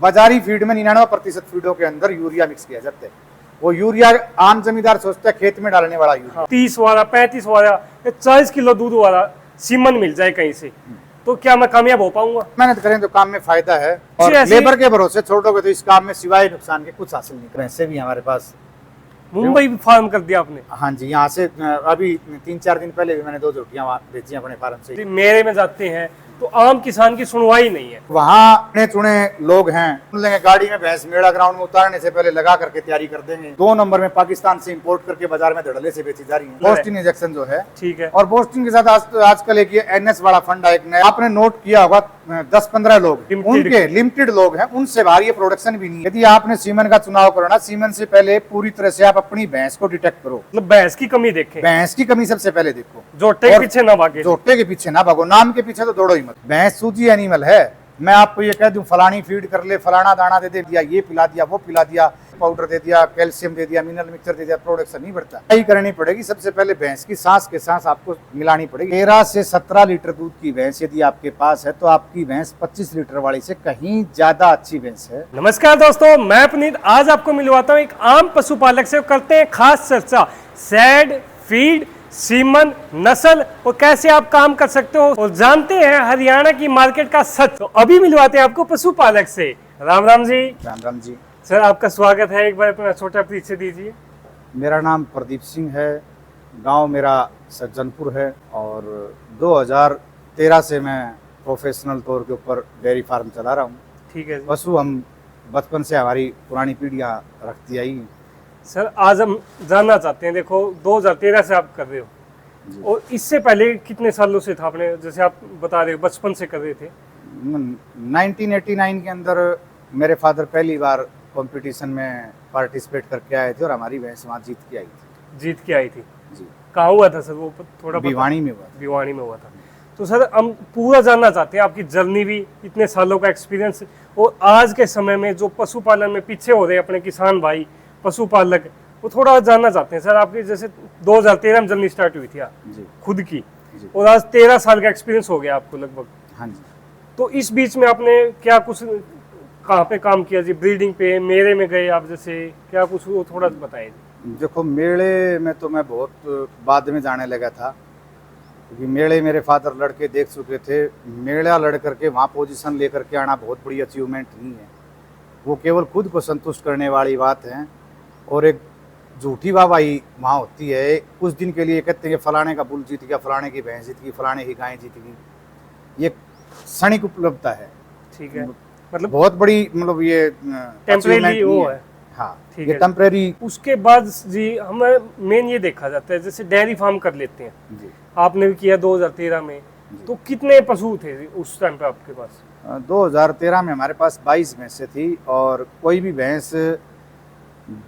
बाजारी फीड में 99% फीडों के अंदर यूरिया मिक्स किया जाता है। वो यूरिया आम जमींदार सोचता है खेत में डालने वाला यूरिया। 30 वाला 35 वाला 40 किलो दूध वाला सीमन मिल जाए कहीं से, तो क्या मैं कामयाब हो पाऊंगा? मेहनत करें तो काम में फायदा है, और लेबर के भरोसे छोड़ोगे तो इस काम में सिवाय नुकसान के कुछ हासिल नहीं करें। वैसे भी हमारे पास मुंबई फार्म कर दिया आपने? हाँ जी, यहाँ से अभी 3-4 दिन पहले भी मैंने 2 झोटियाँ वहाँ बेची अपने फार्म से। मेरे में जाते हैं तो आम किसान की सुनवाई नहीं है। वहाँ अपने चुने लोग हैं, सुन लेंगे गाड़ी में भैंस मेड़ा ग्राउंड में उतारने से पहले लगा करके तैयारी कर देंगे। 2 नंबर में पाकिस्तान से इंपोर्ट करके बाजार में धड़ल्ले से बेची जा रही है बोस्टिन इंजेक्शन जो है। ठीक है। और बोस्टिन के साथ आजकल एक ये NS वाला फंड है, एक नया आपने नोट किया होगा, 10-15 लोग उनके लिमिटेड लोग हैं, उनसे बाहर ये प्रोडक्शन भी नहीं है। यदि आपने सीमन का चुनाव करो ना, सीमन से पहले पूरी तरह से आप अपनी भैंस को डिटेक्ट करो। मतलब भैंस की कमी देखें, भैंस की कमी सबसे पहले देखो, जोटे के पीछे ना भागे। जोटे के पीछे ना भागो, नाम के पीछे तो दौड़ो ही मत। भैंस सूजी एनिमल है। मैं आपको ये कह दूं फलानी फीड कर ले, फलाना दाना दे दिया, ये पिला दिया, वो पिला दिया, पाउडर दे दिया, कैल्शियम दे दिया, मिनरल मिक्सचर दे दिया, प्रोडक्शन नहीं बढ़ता। यही करनी पड़ेगी। सबसे पहले भैंस की सांस के सांस आपको मिलानी पड़ेगी। 13 से 17 लीटर दूध की भैंस यदि आपके पास है तो आपकी भैंस 25 लीटर वाली से कहीं ज्यादा अच्छी भैंस है। नमस्कार दोस्तों, मैं पुनीत आज आपको मिलवाता हूँ एक आम पशुपालक से। करते हैं खास चर्चा सैड, फीड, सीमन, नस्ल और कैसे आप काम कर सकते हो, और जानते हैं हरियाणा की मार्केट का सच। तो अभी मिलवाते हैं आपको पशुपालक से। राम राम जी। राम राम जी। सर आपका स्वागत है। एक बार अपना छोटा परिचय दीजिए। मेरा नाम प्रदीप सिंह है, गांव मेरा सज्जनपुर है, और 2013 से मैं प्रोफेशनल तौर के ऊपर डेयरी फार्म चला रहा हूँ। ठीक है। पशु हम बचपन से हमारी पुरानी पीढ़ियाँ रखती आई हैं। सर आज हम जानना चाहते हैं, देखो 2013 से आप कर रहे हो, और इससे पहले कितने सालों से था आपने, जैसे आप बता रहे हो बचपन से कर रहे थे? 1989 के अंदर मेरे फादर पहली बार कंपटीशन में पार्टिसिपेट करके आए थे और हमारी भैंस वहाँ जीत के आई थी। जीत के आई थी जी। कहाँ हुआ था सर वो? थोड़ा भिवानी में हुआ था। भिवानी में हुआ था। तो सर हम पूरा जानना चाहते हैं आपकी जर्नी भी, इतने सालों का एक्सपीरियंस, और आज के समय में जो पशुपालन में पीछे हो रहे हैं अपने किसान भाई पशुपालक, वो थोड़ा जानना चाहते हैं। सर आपकी जैसे 2013 में जर्नी स्टार्ट हुई थी जी, खुद की जी। और आज 13 साल का एक्सपीरियंस हो गया आपको लगभग। हाँ जी। तो इस बीच में आपने क्या कुछ कहाँ पे काम किया जी? ब्रीडिंग पे, मेले में गए आप, जैसे क्या कुछ वो थोड़ा बताएं जी। देखो मेले में तो मैं बहुत बाद में जाने लगा था, क्योंकि मेले मेरे फादर लड़के देख चुके थे। मेला लड़ करके वहाँ पोजीशन लेकर के आना बहुत बड़ी अचीवमेंट नहीं है, वो केवल खुद को संतुष्ट करने वाली बात है। और एक झूठी वाहवाही वहाँ होती है, कुछ दिन के लिए कहते हैं कि फलाने का बुल जीत गया, फलाने की भैंस जीत गई, फलाने की गाय जीत गई। ये क्षणिक उपलब्धता है। ठीक है। मतलब बहुत बड़ी, मतलब ये टेम्परेरी वो है। हाँ, ठीक ये है। टेम्परेरी। उसके बाद जी हमें मेन ये देखा जाता है, जैसे डेयरी फार्म कर लेते हैं जी। आपने भी किया 2013 में, तो कितने पशु थे उस टाइम पे आपके पास? 2013 में हमारे पास 22 भैंसें थी, और कोई भी भैंस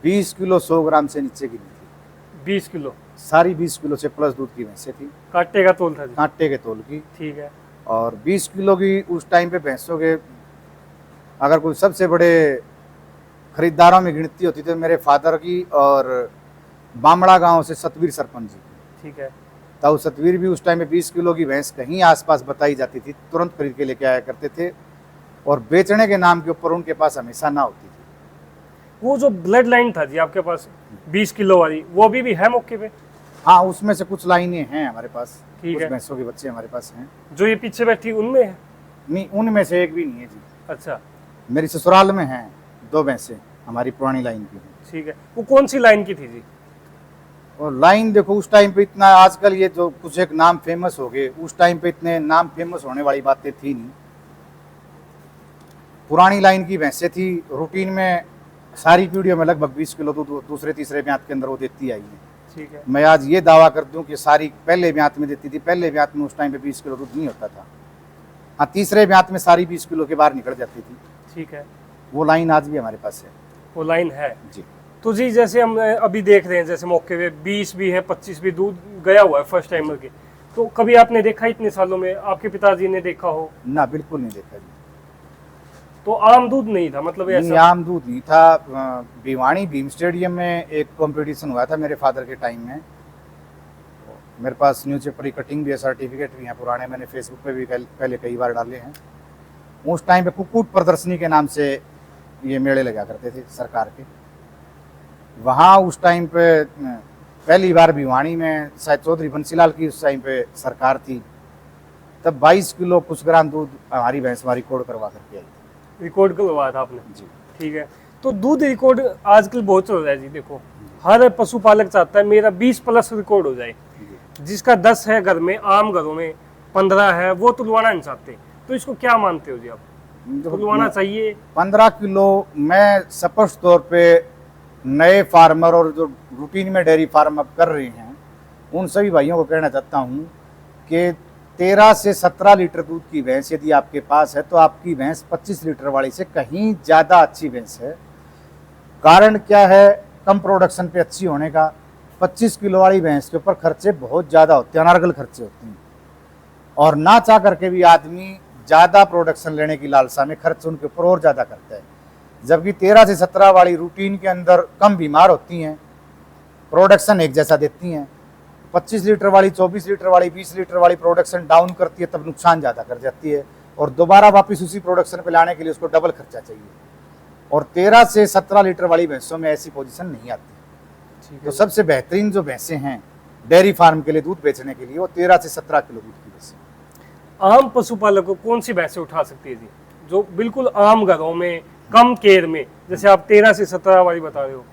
20 किलो 100 ग्राम से नीचे की नहीं थी। 20 किलो? सारी 20 किलो से प्लस दूध की भैंसें थी। कांटे का तोल था जी? कांटे के तोल की। ठीक है। और 20 किलो की उस टाइम पे भैंसों के अगर कोई सबसे बड़े खरीदारों में गिनती होती तो मेरे फादर की और बामड़ा गांव से सतवीर सरपंच जी की। ठीक है। ताऊ सतवीर भी उस टाइम में 20 किलो की भैंस कहीं आसपास बताई जाती थी, तुरंत खरीद के लेके आया करते थे, और बेचने के नाम के ऊपर उनके पास हमेशा ना होती थी। वो जो ब्लड लाइन था जी आपके पास 20 किलो वाली, वो अभी भी है मौके पे? हाँ, उसमें से कुछ लाइनें हैं हमारे पास। ठीक कुछ है। भैंसों के बच्चे हमारे पास हैं। जो ये पीछे बैठी उनमें है? नहीं, उनमें से एक भी नहीं है जी। अच्छा। मेरी ससुराल में हैं 2 भैंसें हमारी पुरानी लाइन की हैं। ठीक है। वो कौन सी लाइन की थी जी? और लाइन देखो उस टाइम पे इतना, आजकल ये जो कुछ एक नाम फेमस हो गए, उस टाइम पे इतने नाम फेमस होने वाली बातें थी नहीं। पुरानी लाइन की भैंसें थी, रूटीन में सारी पीढ़ियों में लगभग 20 किलो दूध दूसरे तीसरे ब्यात के अंदर वो देती आई है। ठीक है। मैं आज ये दावा कर दूं कि सारी पहले ब्यात में देती थी। पहले ब्यात में उस टाइम पे 20 किलो दूध नहीं होता था। हाँ, तीसरे ब्यात में सारी 20 किलो के बाहर निकल जाती थी। ठीक है। वो लाइन आज भी हमारे पास है। वो लाइन है जी। तो जी जैसे हम अभी देख रहे हैं, जैसे मौके पे 20 भी है, 25 भी दूध गया हुआ है फर्स्ट टाइमर के, तो कभी आपने देखा इतने सालों में? आपके पिताजी ने देखा हो? ना, बिल्कुल नहीं देखा जी। तो आम दूध नहीं था मतलब नहीं, ऐसा? आम दूध नहीं था। भिवानी भीम स्टेडियम में एक कंपटीशन हुआ था मेरे फादर के टाइम में। मेरे पास न्यूज़पेपर की कटिंग भी है, सर्टिफिकेट भी है पुराने, मैंने फेसबुक पे भी पहले कई बार डाले हैं। उस टाइम पे कुक्कुट प्रदर्शनी के नाम से ये मेले लगा करते थे सरकार के। वहाँ उस टाइम पे पहली बार भिवानी में शायद चौधरी बंसीलाल की उस टाइम पे सरकार थी, तब 22 किलो कुछ ग्राम दूध हमारी भैंस हमारी रिकॉर्ड करवा करके आई थी। रिकॉर्ड करवाया था आपने? जी। ठीक है। तो दूध रिकॉर्ड आजकल बहुत चल रहा है जी। देखो हर पशुपालक चाहता है मेरा 20 प्लस रिकॉर्ड हो जाए, जिसका 10 है घर में, आम घरों में 15 है, वो तुलवाना नहीं चाहते। तो इसको क्या मानते हो जी आप? तुलवाना चाहिए? 15 किलो मैं स्पष्ट तौर पे नए फार्मर और जो रूटीन में डेयरी फार्म अब कर रहे हैं उन सभी भाइयों को कहना चाहता हूँ कि 13 से 17 लीटर दूध की भैंस यदि आपके पास है तो आपकी भैंस 25 लीटर वाली से कहीं ज़्यादा अच्छी भैंस है। कारण क्या है? कम प्रोडक्शन पे अच्छी होने का। 25 किलो वाली भैंस के ऊपर खर्चे बहुत ज़्यादा होते हैं, अनर्गल खर्चे होते हैं, और ना चाह करके भी आदमी ज़्यादा प्रोडक्शन लेने की लालसा में खर्च उनके ऊपर और ज़्यादा करता है। जबकि 13 से 17 वाली रूटीन के अंदर कम बीमार होती हैं, प्रोडक्शन एक जैसा देती हैं। 25 लीटर वाली, 24 लीटर वाली, 20 लीटर वाली प्रोडक्शन डाउन करती है, तब नुकसान ज़्यादा कर जाती है, और दोबारा वापस उसी प्रोडक्शन पे लाने के लिए उसको डबल खर्चा चाहिए। और 13 से 17 लीटर वाली भैंसों में ऐसी पोजीशन नहीं आती। तो सबसे बेहतरीन जो भैंसें हैं डेयरी फार्म के लिए दूध बेचने के लिए वो 13 से 17 किलो दूध की भैंसें। आम पशुपालक को कौन सी भैंसें उठा सकती है जी, जो बिल्कुल आम घरों में कम केयर में, जैसे आप 13 से 17 वाली बता रहे हो?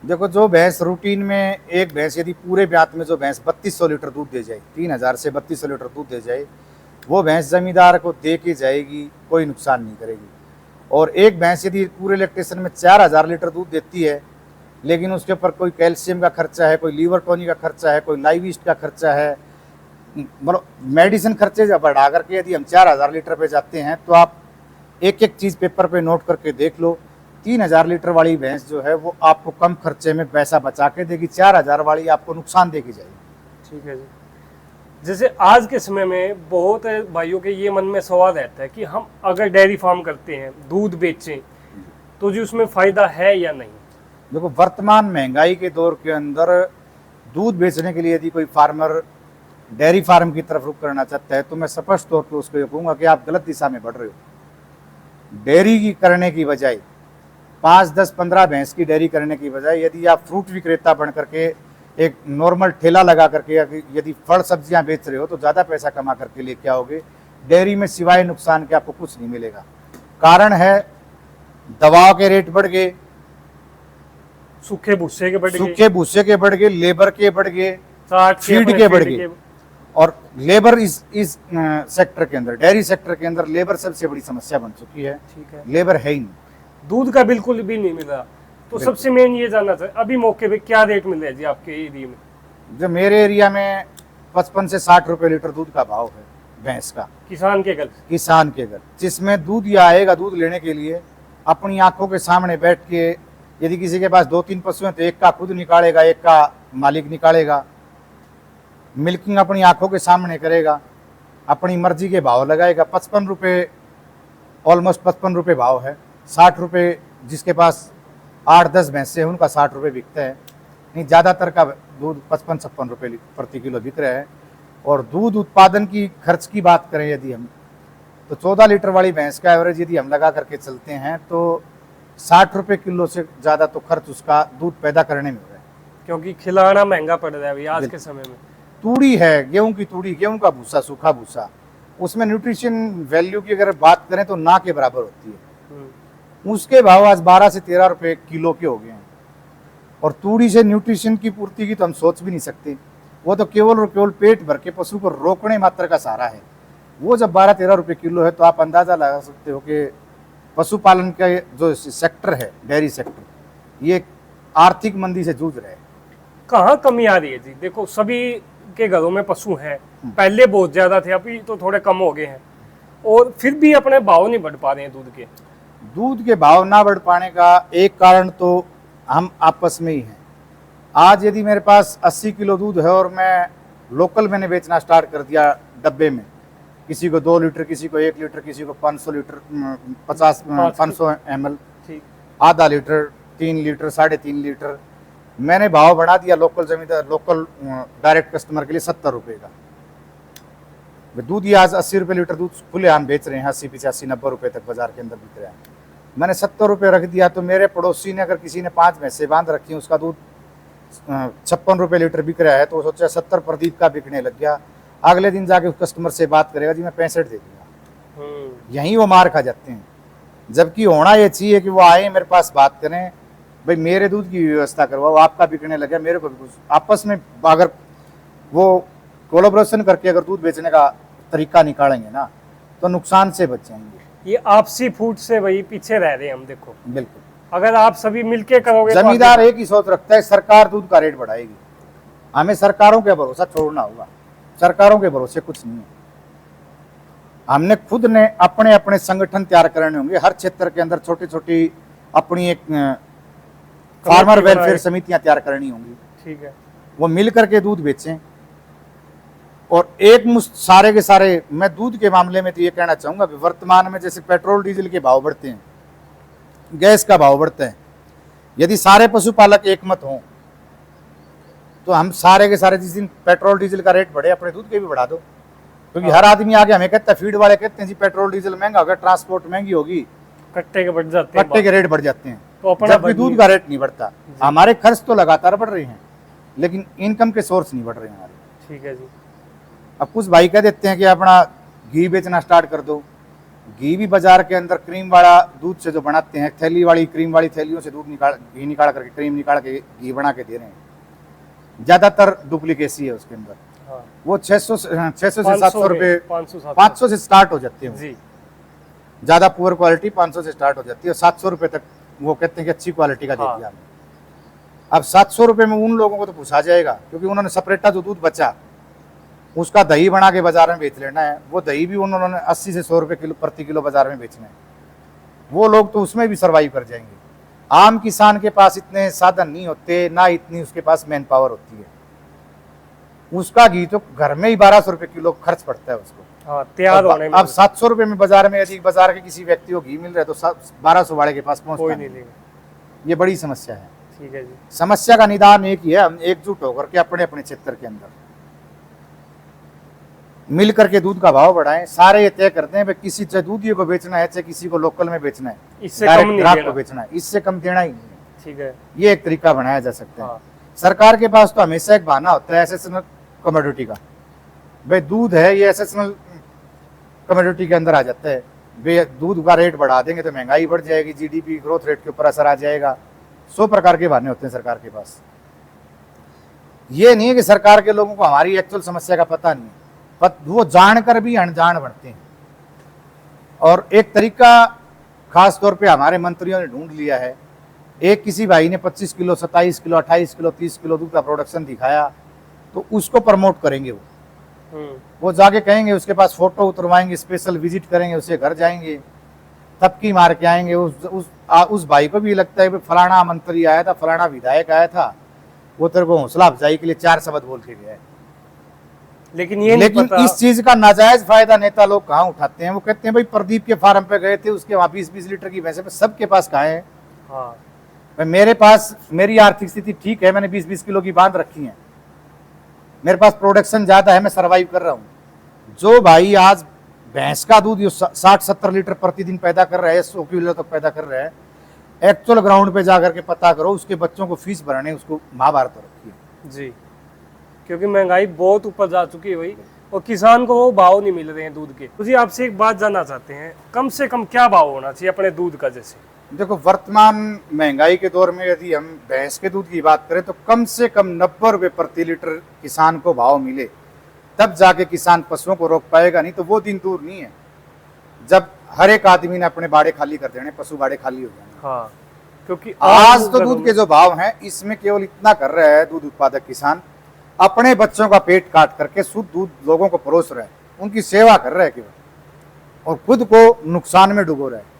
देखो, जो भैंस रूटीन में, एक भैंस यदि पूरे ब्यात में जो भैंस 3200 लीटर दूध दे जाए, 3000 से 3200 लीटर दूध दे जाए, वो भैंस जमींदार को दे के जाएगी, कोई नुकसान नहीं करेगी। और एक भैंस यदि पूरे लैक्टेशन में 4000 लीटर दूध देती है, लेकिन उसके ऊपर कोई कैल्शियम का खर्चा है, कोई लीवर टॉनिक का खर्चा है, कोई लाइव ईस्ट का खर्चा है, मतलब मेडिसिन खर्चे जब बढ़ा करके यदि हम 4000 लीटर पे जाते हैं, तो आप एक एक चीज़ पेपर पे नोट करके देख लो। 3000 लीटर वाली भैंस जो है वो आपको कम खर्चे में पैसा बचा के देगी, 4000 वाली आपको नुकसान देगी जाएगी। ठीक है जी। जैसे आज के समय में बहुत भाइयों के ये मन में सवाल रहता है कि हम अगर डेयरी फार्म करते हैं, दूध बेचें, तो जी उसमें फ़ायदा है या नहीं? देखो, वर्तमान महंगाई के दौर के अंदर दूध बेचने के लिए यदि कोई फार्मर डेयरी फार्म की तरफ रुख करना चाहता है, तो मैं स्पष्ट तौर पर उसको ये कहूँगा कि आप गलत दिशा में बढ़ रहे हो। डेयरी की करने की बजाय 5, 10, 15 भैंस की डेयरी करने की बजाय यदि आप फ्रूट विक्रेता बन करके एक नॉर्मल ठेला लगा करके यदि फल सब्जियां बेच रहे हो तो ज़्यादा पैसा कमा करके लेके आओगे। डेयरी में सिवाय नुकसान के आपको कुछ नहीं मिलेगा। कारण है, दवाओं के रेट बढ़ गए, सूखे भूसे के बढ़ गए, सूखे भूसे के बढ़ गए, लेबर के बढ़ गए, फीड अपने के बढ़ गए। और लेबर इस सेक्टर के अंदर, डेयरी सेक्टर के अंदर लेबर सबसे बड़ी समस्या बन चुकी है। ठीक है। लेबर है ही नहीं, दूध का बिल्कुल भी नहीं मिल रहा। तो सबसे मेन ये जानना चाहिए, अभी मौके पे क्या रेट मिल रहा है जी आपके एरिया में? जो मेरे एरिया में 55 से 60 रुपए लीटर दूध का भाव है भैंस का, किसान के घर। किसान के घर, जिसमें दूध या आएगा दूध लेने के लिए अपनी आंखों के सामने बैठ के, यदि किसी के पास 2-3 पशु हैं तो एक का खुद निकालेगा, एक का मालिक निकालेगा, मिल्किंग अपनी आंखों के सामने करेगा, अपनी मर्जी के भाव लगाएगा। 55 रुपये, ऑलमोस्ट 55 रुपये भाव है। 60 रुपये जिसके पास 8-10 भैंसे हैं उनका 60 रुपये बिकता है। नहीं, ज़्यादातर का दूध 55-56 रुपये प्रति किलो बिक रहा है। और दूध उत्पादन की खर्च की बात करें यदि हम, तो 14 लीटर वाली भैंस का एवरेज यदि हम लगा करके चलते हैं तो 60 रुपये किलो से ज़्यादा तो खर्च उसका दूध पैदा करने में हो रहा है, क्योंकि खिलाना महंगा पड़ रहा है अभी आज के समय में। तूड़ी है, गेहूं की तूड़ी, गेहूं का भूसा, सूखा भूसा, उसमें न्यूट्रिशन वैल्यू की अगर बात करें तो ना के बराबर होती है। उसके भाव आज 12 से 13 रुपए किलो के हो गए हैं। और तूड़ी से न्यूट्रिशन की पूर्ति की तो हम सोच भी नहीं सकते। वो तो केवल और केवल पेट भर के पशु को रोकने मात्र का सहारा है। वो जब 12-13 रुपए किलो है तो आप अंदाज़ा लगा सकते हो कि पशुपालन का जो सेक्टर है, डेयरी सेक्टर, ये आर्थिक मंदी से जूझ रहे हैं। कहाँ कमी आ रही है जी? देखो, सभी के घरों में पशु हैं, पहले बहुत ज़्यादा थे, अभी तो थोड़े कम हो गए हैं, और फिर भी अपने भाव नहीं बढ़ पा रहे हैं दूध के। दूध के भाव ना बढ़ पाने का एक कारण तो हम आपस में ही हैं। आज यदि मेरे पास 80 किलो दूध है और मैं लोकल मैंने बेचना स्टार्ट कर दिया डब्बे में, किसी को 2 लीटर, किसी को 1 लीटर, किसी को 500 लीटर, 500 ml, आधा लीटर, 3 लीटर, 3.5 लीटर, मैंने भाव बढ़ा दिया लोकल जमींदार, लोकल डायरेक्ट कस्टमर के लिए 70 रुपये का। दूध ही आज 80 रुपये लीटर दूध खुले आम बेच रहे हैं, 80, 85, 90 रुपये तक बाजार के अंदर बिक रहा है। मैंने 70 रुपये रख दिया, तो मेरे पड़ोसी ने अगर किसी ने 5 भैंसें बांध रखी हैं, उसका दूध 56 रुपये लीटर बिक रहा है, तो वो सोचा 70 प्रदीप का बिकने लग गया। अगले दिन जाके उस कस्टमर से बात करेगा, जी मैं 65 दे दूंगा। यहीं वो मार खा जाते हैं। जबकि होना ये चाहिए कि वो आए मेरे पास बात करें, भाई मेरे दूध की व्यवस्था करवाओ, आपका बिकने लगे, मेरे को भी कुछ आपस में अगर वो कोलैबोरेशन करके अगर दूध बेचने का तरीका निकालेंगे ना, तो नुकसान से बच जाएंगे। ये आपसी फूट से वही पीछे रह रहे हैं हम, देखो। बिल्कुल, अगर आप सभी मिलके करोगे जमींदार एक ही सोच रखता है, सरकार दूध का रेट बढ़ाएगी। हमें सरकारों के भरोसा छोड़ना होगा, सरकारों के भरोसे कुछ नहीं है। हमने खुद ने अपने अपने संगठन तैयार करने होंगे, हर क्षेत्र के अंदर छोटी छोटी अपनी एक फार्मर वेलफेयर समितियां तैयार करनी होंगी। ठीक है, वो मिल करके दूध बेचें, और एक मुश्त सारे के सारे। मैं दूध के मामले में तो ये कहना चाहूंगा कि वर्तमान में जैसे पेट्रोल डीजल के भाव बढ़ते हैं, गैस का भाव बढ़ता है, यदि सारे पशुपालक एकमत हों तो हम सारे के सारे, जिस दिन पेट्रोल डीजल का रेट बढ़े, अपने दूध के भी बढ़ा दो। क्योंकि हर आदमी आगे हमें कहता है, फीड वाले कहते हैं जी पेट्रोल डीजल महंगा होगा, ट्रांसपोर्ट महंगी होगी, कट्टे के बढ़ जाते हैं, कट्टे के रेट बढ़ जाते हैं, तो अपना जबकि दूध का रेट नहीं बढ़ता। हमारे खर्च तो लगातार बढ़ रहे हैं, लेकिन इनकम के सोर्स नहीं बढ़ रहे हैं हमारे। ठीक है जी। अब कुछ भाई कह देते हैं कि अपना घी बेचना स्टार्ट कर दो। घी भी बाजार के अंदर क्रीम वाला दूध से जो बनाते हैं, थैली वाली क्रीम वाली थैलियों से दूध निकाल, घी निकाल करके, क्रीम निकाल के घी बना के दे रहे हैं। ज्यादातर डुप्लीकेसी है उसके अंदर। हाँ। वो 600 से 700 रुपये, 500 से स्टार्ट हो जाते हैं जी। ज्यादा पुअर क्वालिटी 500 से स्टार्ट हो जाती है, और 700 रुपये तक वो कहते हैं कि अच्छी क्वालिटी का दे दिया हमने। अब 700 रुपये में उन लोगों को तो पूछा जाएगा, क्योंकि उन्होंने सेपरेटा जो दूध बचा उसका दही बना के बाजार में बेच लेना है। वो दही भी उन्होंने 80 से 100 रुपये किलो प्रति किलो बाजार में बेचना है। वो लोग तो उसमें भी सर्वाइव कर जाएंगे। आम किसान के पास इतने साधन नहीं होते, ना इतनी उसके पास मैन पावर होती है। उसका घी तो घर में ही 1200 रुपये किलो खर्च पड़ता है उसको। हाँ, तैयार होने में। अब 700 रुपये में बाजार में, यदि बाजार के किसी व्यक्ति को घी मिल रहा है, तो 1200 वाले के पास पहुंचता नहीं। ये बड़ी समस्या है। ठीक है जी। समस्या का निदान एक ही है, हम एकजुट होकर के अपने अपने क्षेत्र के अंदर मिल करके दूध का भाव बढ़ाएं। सारे ये तय करते हैं, किसी चाहे दूधिये को बेचना है, चाहे किसी को लोकल में बेचना है, इससे कम नहीं ग्राहक को बेचना है, इससे कम देना ही नहीं है। ठीक है, ये एक तरीका बनाया जा सकता है। हाँ। सरकार के पास तो हमेशा एक बहाना होता है एसेशनल कमोडिटी का। भाई दूध है, ये एसेशनल कमोडिटी के अंदर आ जाता है। वे दूध का रेट बढ़ा देंगे तो महंगाई बढ़ जाएगी, जीडीपी ग्रोथ रेट के ऊपर असर आ जाएगा। 100 प्रकार के बहाने होते हैं सरकार के पास। ये नहीं है कि सरकार के लोगों को हमारी एक्चुअल समस्या का पता नहीं है, वो जानकर भी अनजान बनते हैं। और एक तरीका खास तौर पे हमारे मंत्रियों ने ढूंढ लिया है। एक किसी भाई ने 25 किलो, 27 किलो, 28 किलो, 30 किलो दूध का प्रोडक्शन दिखाया, तो उसको प्रमोट करेंगे। वो जाके कहेंगे, उसके पास फोटो उतरवाएंगे, स्पेशल विजिट करेंगे, उसके घर जाएंगे, थपकी मार के आएंगे। उस भाई को भी लगता है फलाना मंत्री आया था, फलाना विधायक आया था, वो तेरे को हौसला अफजाई के लिए 4 शब्द बोल के गया है। लेकिन इस चीज का नाजायज फायदा नेता लोग कहाँ उठाते हैं। वो कहते हैं भाई प्रदीप के फार्म पे गए थे, उसके वहां 20-20 लीटर की भैंसे पे सबके पास कहाँ है। हाँ। मेरे पास, मेरी आर्थिक स्थिति ठीक है, मैंने 20-20 किलो की बांध रखी है, मेरे पास प्रोडक्शन ज्यादा है, मैं सर्वाइव कर रहा हूँ। जो भाई आज भैंस का दूध 60-70 लीटर प्रतिदिन पैदा कर रहा है, 100 किलो तक पैदा कर रहा है, एक्चुअल ग्राउंड पे जाकर के पता करो, उसके बच्चों को फीस भरने उसको महाभारत रखी है जी। क्योंकि महंगाई बहुत ऊपर जा चुकी है भाई, और किसान को वो भाव नहीं मिल रहे हैं दूध के। तो जी आपसे एक बात जानना चाहते हैं, कम से कम क्या भाव होना चाहिए अपने दूध का? जैसे देखो, वर्तमान महंगाई के दौर में यदि हम भैंस के दूध की बात करें तो कम से कम 90 रुपये प्रति लीटर किसान को भाव मिले, तब जाके किसान पशुओं को रोक पाएगा। नहीं तो वो दिन दूर नहीं है जब हर एक आदमी ने अपने बाड़े खाली कर देने, पशु बाड़े खाली हो जाने। हाँ, क्योंकि आज तो दूध के जो भाव हैं, इसमें केवल इतना कर रहा है दूध उत्पादक किसान, अपने बच्चों का पेट काट करके शुद्ध दूध लोगों को परोस रहा है, उनकी सेवा कर रहा है केवल, और खुद को नुकसान में डुबो रहा है।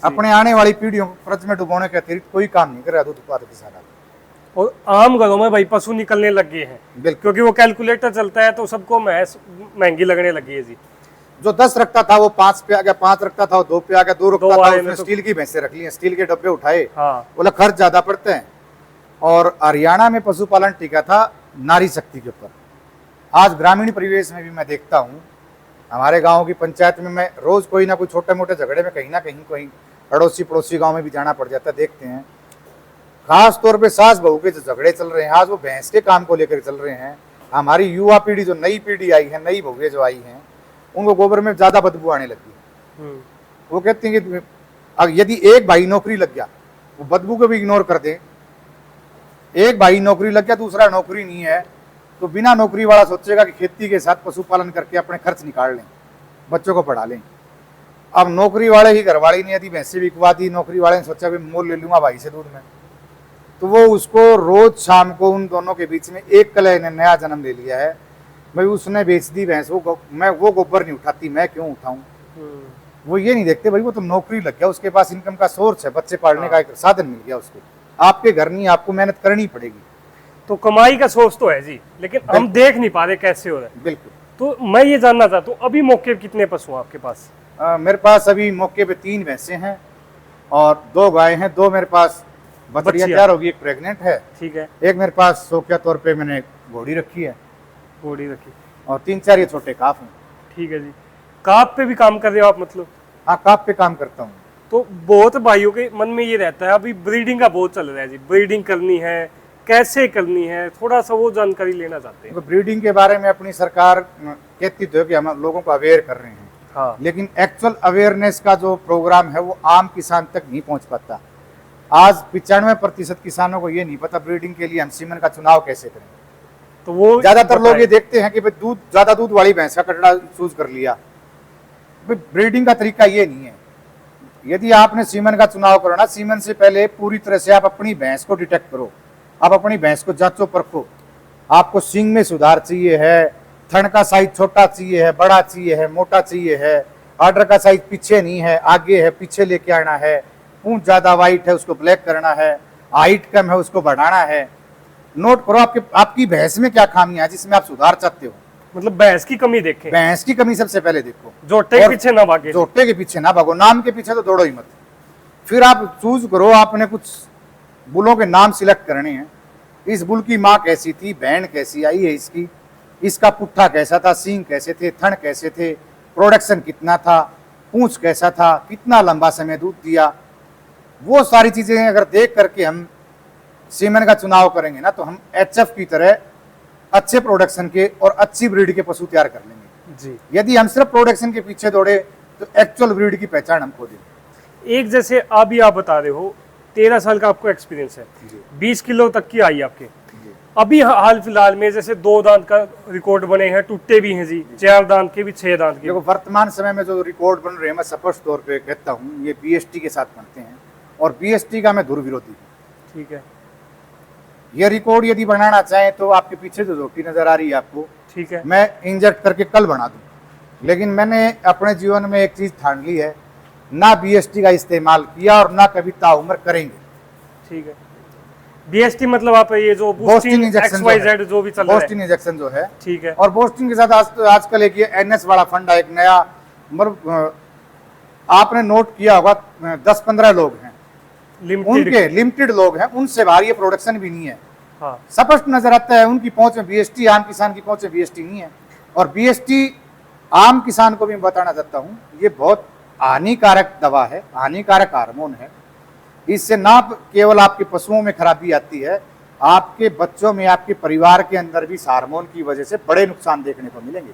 अपने आने वाली पीढ़ियों को कर्ज में डुबोने के अतिरिक्त कोई काम नहीं कर रहा दूध उत्पादक किसान। और आम घरों में भाई पशु निकलने लग गए हैं, क्योंकि वो कैलकुलेटर चलता है, तो सबको महंगी लगने लगी है जी। जो 10 रखता था वो 5 पे आ गया, 5 रखता था वो 2 पे आ गया, 2 रखता था उसने स्टील की भैंसे रख ली, स्टील के डब्बे उठाए। हाँ। बोला खर्च ज्यादा पड़ते हैं। और हरियाणा में पशुपालन टिका था नारी शक्ति के ऊपर। आज ग्रामीण परिवेश में भी मैं देखता हूँ, हमारे गाँव की पंचायत में मैं रोज कोई ना कोई छोटे मोटे झगड़े में कहीं ना कहीं कोई अड़ोसी पड़ोसी गांव में भी जाना पड़ जाता, देखते हैं खास तौर पे सास बहू के जो झगड़े चल रहे हैं आज वो भैंस के काम को लेकर चल रहे हैं। हमारी युवा पीढ़ी जो नई पीढ़ी आई है, नई बहुएं जो आई हैं, उनको गोबर में ज्यादा बदबू आने लगी है। वो कहते हैं कि यदि एक भाई नौकरी लग गया, वो बदबू को भी इग्नोर कर दे, एक भाई नौकरी लग गया दूसरा नौकरी नहीं है, तो बिना नौकरी वाला सोचेगा कि खेती के साथ पशुपालन करके अपने खर्च निकाल लें, बच्चों को पढ़ा लें। अब नौकरी वाले ही घरवाली ने यदि भैंसे बिकवा दी, नौकरी वाले ने सोचा भी मोल ले लूंगा भाई से दूध में, तो वो उसको रोज शाम को उन दोनों के बीच में एक कलह ने नया जन्म ले लिया है। भाई उसने बेच दी भैंस, वो गोबर नहीं उठाती, मैं क्यों उठाऊं। वो ये नहीं देखते भाई वो तो नौकरी लग गया, उसके पास इनकम का सोर्स है, बच्चे पालने का एक साधन मिल गया उसको। आपके घर नहीं, आपको मेहनत करनी पड़ेगी। तो कमाई का सोर्स तो है जी, लेकिन हम देख नहीं पा रहे कैसे हो रहा है। बिल्कुल। तो मैं ये जानना चाहता हूँ अभी मौके पे कितने पशु हैं आपके पास? मेरे पास अभी मौके पे 3 भैंसे हैं और 2 गाय हैं। 2 मेरे पास बछड़ियां तैयार होगी, एक प्रेग्नेंट है, ठीक है। एक मेरे पास शौकिया तौर पे मैंने घोड़ी रखी है, घोड़ी रखी, और 3-4 ये छोटे काफ हैं। ठीक है जी। काप पे भी काम कर रहे हो आप मतलब? हाँ, काफ पे काम करता हूँ। तो बहुत भाइयों के मन में ये रहता है अभी ब्रीडिंग का बहुत चल रहा है जी, ब्रीडिंग करनी है, कैसे करनी है, थोड़ा सा वो जानकारी लेना चाहते हैं। तो ब्रीडिंग के बारे में अपनी सरकार कहती तो है कि हम लोगों को अवेयर कर रहे हैं, हाँ, लेकिन एक्चुअल अवेयरनेस का जो प्रोग्राम है वो आम किसान तक नहीं पहुंच पाता। आज 95% किसानों को ये नहीं पता ब्रीडिंग के लिए हम सीमन का चुनाव कैसे करें। तो वो ज्यादातर लोग ये देखते हैं कि भाई ज्यादा दूध वाली भैंस का कटड़ा चूज कर लिया। ब्रीडिंग का तरीका ये नहीं है। यदि आपने सीमन का चुनाव करो ना, सीमन से पहले पूरी तरह से आप अपनी भैंस को डिटेक्ट करो, आप अपनी भैंस को जांचो परखो। आपको सींग में सुधार चाहिए है, थन का साइज छोटा चाहिए है, बड़ा चाहिए है, मोटा चाहिए है, आर्डर का साइज पीछे नहीं है आगे है, पीछे लेके आना है, पूंछ ज्यादा वाइट है उसको ब्लैक करना है, हाइट कम है उसको बढ़ाना है। नोट करो आपकी भैंस में क्या खामियां है जिसमें आप सुधार चाहते हो। मतलब भैंस की कमी देखें, भैंस की कमी सबसे पहले देखो, जोटे के पीछे ना भागे, जोटे के पीछे ना भागो, नाम के पीछे तो दौड़ो ही मत। फिर आप चूज करो, आपने कुछ बुलों के नाम सिलेक्ट करने हैं। इस बुल की माँ कैसी थी, बहन कैसी आई है इसकी, इसका पुट्ठा कैसा था, सींग कैसे थे, थन कैसे थे, प्रोडक्शन कितना था, पूंछ कैसा था, कितना लंबा समय दूध दिया। वो सारी चीजें अगर देख करके हम सीमन का चुनाव करेंगे ना, तो हम एचएफ की तरह अच्छे प्रोडक्शन के और अच्छी ब्रीड के पशु तैयार कर लेंगे जी। यदि हम सिर्फ प्रोडक्शन के पीछे दौड़े तो एक्चुअल ब्रीड की पहचान हम खो देंगे। एक जैसे अभी आप बता रहे हो 13 साल का आपको एक्सपीरियंस है, 20 किलो तक की आई आपके। अभी हाल फिलहाल में जैसे 2 दांत का रिकॉर्ड बने हैं, टूटे भी हैं जी, 4 दांत के भी, 6 दांत के। देखो वर्तमान समय में जो रिकॉर्ड बन रहे हैं, मैं स्पष्ट तौर पे कहता हूँ ये बीएसटी के साथ बनते हैं, और बीएसटी का मैं धुर विरोधी हूँ। ठीक है। ये रिकॉर्ड यदि बनाना चाहें तो आपके पीछे जो रोटी नजर आ रही है आपको, ठीक है, मैं इंजेक्ट करके कल बना दूं। लेकिन मैंने अपने जीवन में एक चीज ठान ली है, ना बीएसटी का इस्तेमाल किया और ना कभी ताउम्र करेंगे। ठीक है। बीएसटी मतलब आप ये जो बोस्टिन इंजेक्शन XYZ जो भी चल रहा है, बोस्टिन इंजेक्शन जो है, ठीक है। और बोस्टिन के साथ आजकल एक ये एनएस वाला फंड है, एक नया, मतलब आपने नोट किया होगा 10-15 लोग हैं उनके लिमिटेड लोग हैं, उनसे बाहर ये प्रोडक्शन भी नहीं है। हाँ। स्पष्ट नजर आता है उनकी पहुंच में बीएसटी, आम किसान की पहुंच में बीएसटी नहीं है। और बीएसटी आम किसान को भी मैं बताना चाहता हूं, ये बहुत हानिकारक दवा है, हानिकारक हार्मोन है। इससे ना केवल आपके पशुओं में खराबी आती है, आपके बच्चों में, आपके परिवार के अंदर भी इस हार्मोन की वजह से बड़े नुकसान देखने को मिलेंगे।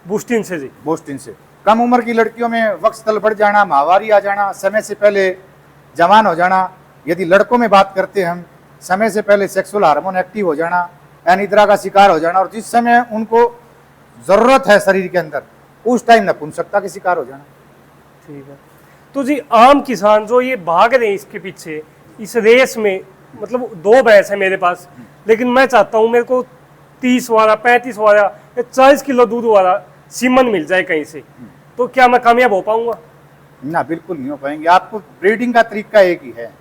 बोस्टिन से जी, बोस्टिन से कम उम्र की लड़कियों में वक्स तल बढ़ जाना, माहवारी आ जाना, समय से पहले जवान हो जाना। यदि लड़कों में बात करते हैं हम, समय से पहले सेक्सुअल हार्मोन एक्टिव हो जाना, अनिद्रा का शिकार हो जाना, और जिस समय उनको जरूरत है शरीर के अंदर उस टाइम नपुंसकता के शिकार हो जाना। ठीक है। तो जी आम किसान जो ये भाग रहे हैं इसके पीछे, इस रेस में, मतलब 2 भैंस है मेरे पास, लेकिन मैं चाहता हूँ मेरे को 30 वाला, 35 वाला या 40 किलो दूध वाला सीमन मिल जाए कहीं से, तो क्या मैं कामयाब हो पाऊंगा? ना, बिल्कुल नहीं हो पाएंगे। आपको ब्रीडिंग का तरीका एक ही है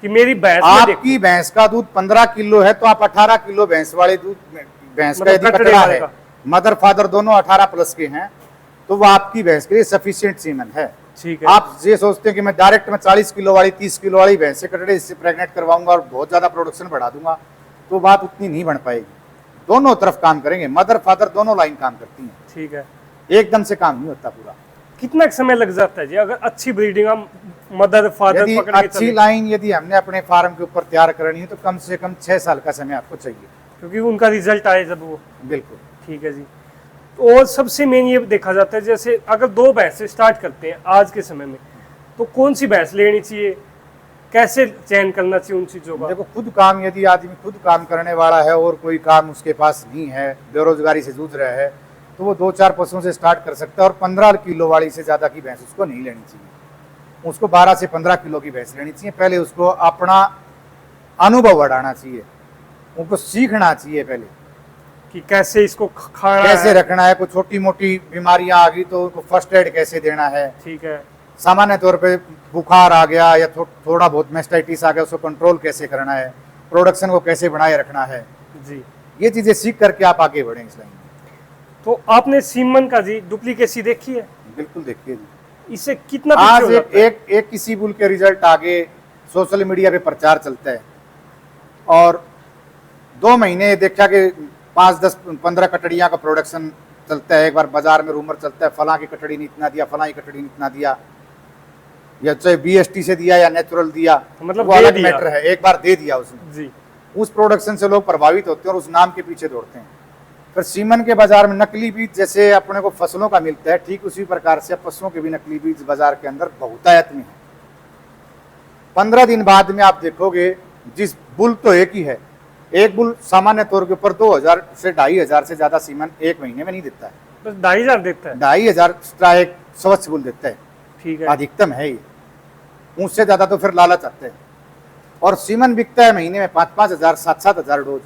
कि मेरी भैंस, आपकी भैंस का दूध 15 किलो है तो आप 18 किलो भैंस वाले दूध, भैंस का यदि कटड़ा है, मदर फादर दोनों 18 प्लस के हैं, तो वो आपकी भैंस के लिए सफिशिएंट सीमन है। ठीक है। आप ये सोचते हैं कि मैं डायरेक्ट में 40 किलो वाली, 30 किलो वाली भैंस से कटड़े इससे प्रेग्नेंट करवाऊंगा और बहुत ज्यादा प्रोडक्शन बढ़ा दूंगा, तो बात उतनी नहीं बन पाएगी। दोनों तरफ काम करेंगे, मदर फादर दोनों लाइन काम करती हैं। ठीक है। एकदम से काम नहीं होता पूरा। कितना समय लग जाता है जी अगर अच्छी ब्रीडिंग हम मदर फादर यदि पकड़ के अच्छी चले? लाइन यदि हमने अपने फार्म के ऊपर तैयार करनी है तो कम से कम 6 साल का समय आपको चाहिए। क्योंकि उनका रिजल्ट आए जब वो। बिल्कुल। ठीक है जी। और सबसे मेन ये देखा जाता है जैसे अगर 2 भैंस से स्टार्ट करते हैं आज के समय में, तो कौन सी भैंस लेनी चाहिए, कैसे चयन करना चाहिए उन चीजों का? देखो, खुद काम यदि आदमी खुद काम करने वाला है और कोई काम उसके पास नहीं है, बेरोजगारी से जूझ रहा है, तो वो 2-4 पशुओं से स्टार्ट कर सकता है। और 15 किलो वाली से ज़्यादा की भैंस उसको नहीं लेनी चाहिए। उसको 12 से 15 किलो की भैंस लेनी चाहिए। पहले उसको अपना अनुभव बढ़ाना चाहिए, उनको सीखना चाहिए पहले कि कैसे इसको खाना कैसे है। रखना है। कोई छोटी मोटी बीमारियां आ गई तो उनको फर्स्ट एड कैसे देना है। ठीक है। सामान्य तौर पे बुखार आ गया या थोड़ा बहुत मेस्टाइटिस आ गया, उसको कंट्रोल कैसे करना है, प्रोडक्शन को कैसे बनाए रखना है, जी। ये चीजें सीख करके आप आगे बढ़ें इस लाइन में। तो आपने सीमन का जी डुप्लीकेसी देखी है? बिल्कुल देखिए जी। इससे कितना आज पीछे हो एक जाता है? एक किसी बुल के रिजल्ट आगे सोशल मीडिया पे प्रचार चलता है और 2 महीने देखा कि 5, 10, 15 कटड़ियां का प्रोडक्शन चलता है। एक बार बाजार में रूमर चलता है फलां की कटड़ी ने इतना दिया, फलां की कटड़ी ने इतना दिया, या चाहे बीएसटी से दिया या नेचुरल दिया, मतलब वो दे अलग दिया। मैटर है। एक बार दे दिया उसने, जी। उस प्रोडक्शन से लोग प्रभावित होते हैं और उस नाम के पीछे दौड़ते हैं। फिर सीमन के बाजार में नकली बीज जैसे अपने को फसलों का मिलता है, ठीक उसी प्रकार से पशुओं के भी नकली बीज बाजार के अंदर बहुतायत में है। 15 दिन बाद में आप देखोगे जिस बुल तो एक ही है, एक बुल सामान्य तौर के ऊपर 2000 से 2500 से ज्यादा सीमन एक महीने में नहीं देता है। बस 2500 देता है? 2500 का एक स्वच्छ बुल देता है, ठीक है। अधिकतम है ये। उससे ज्यादा तो फिर लालच आते हैं। और सीमन बिकता है महीने में 5-5 हजार, 7-7 हजार डोज।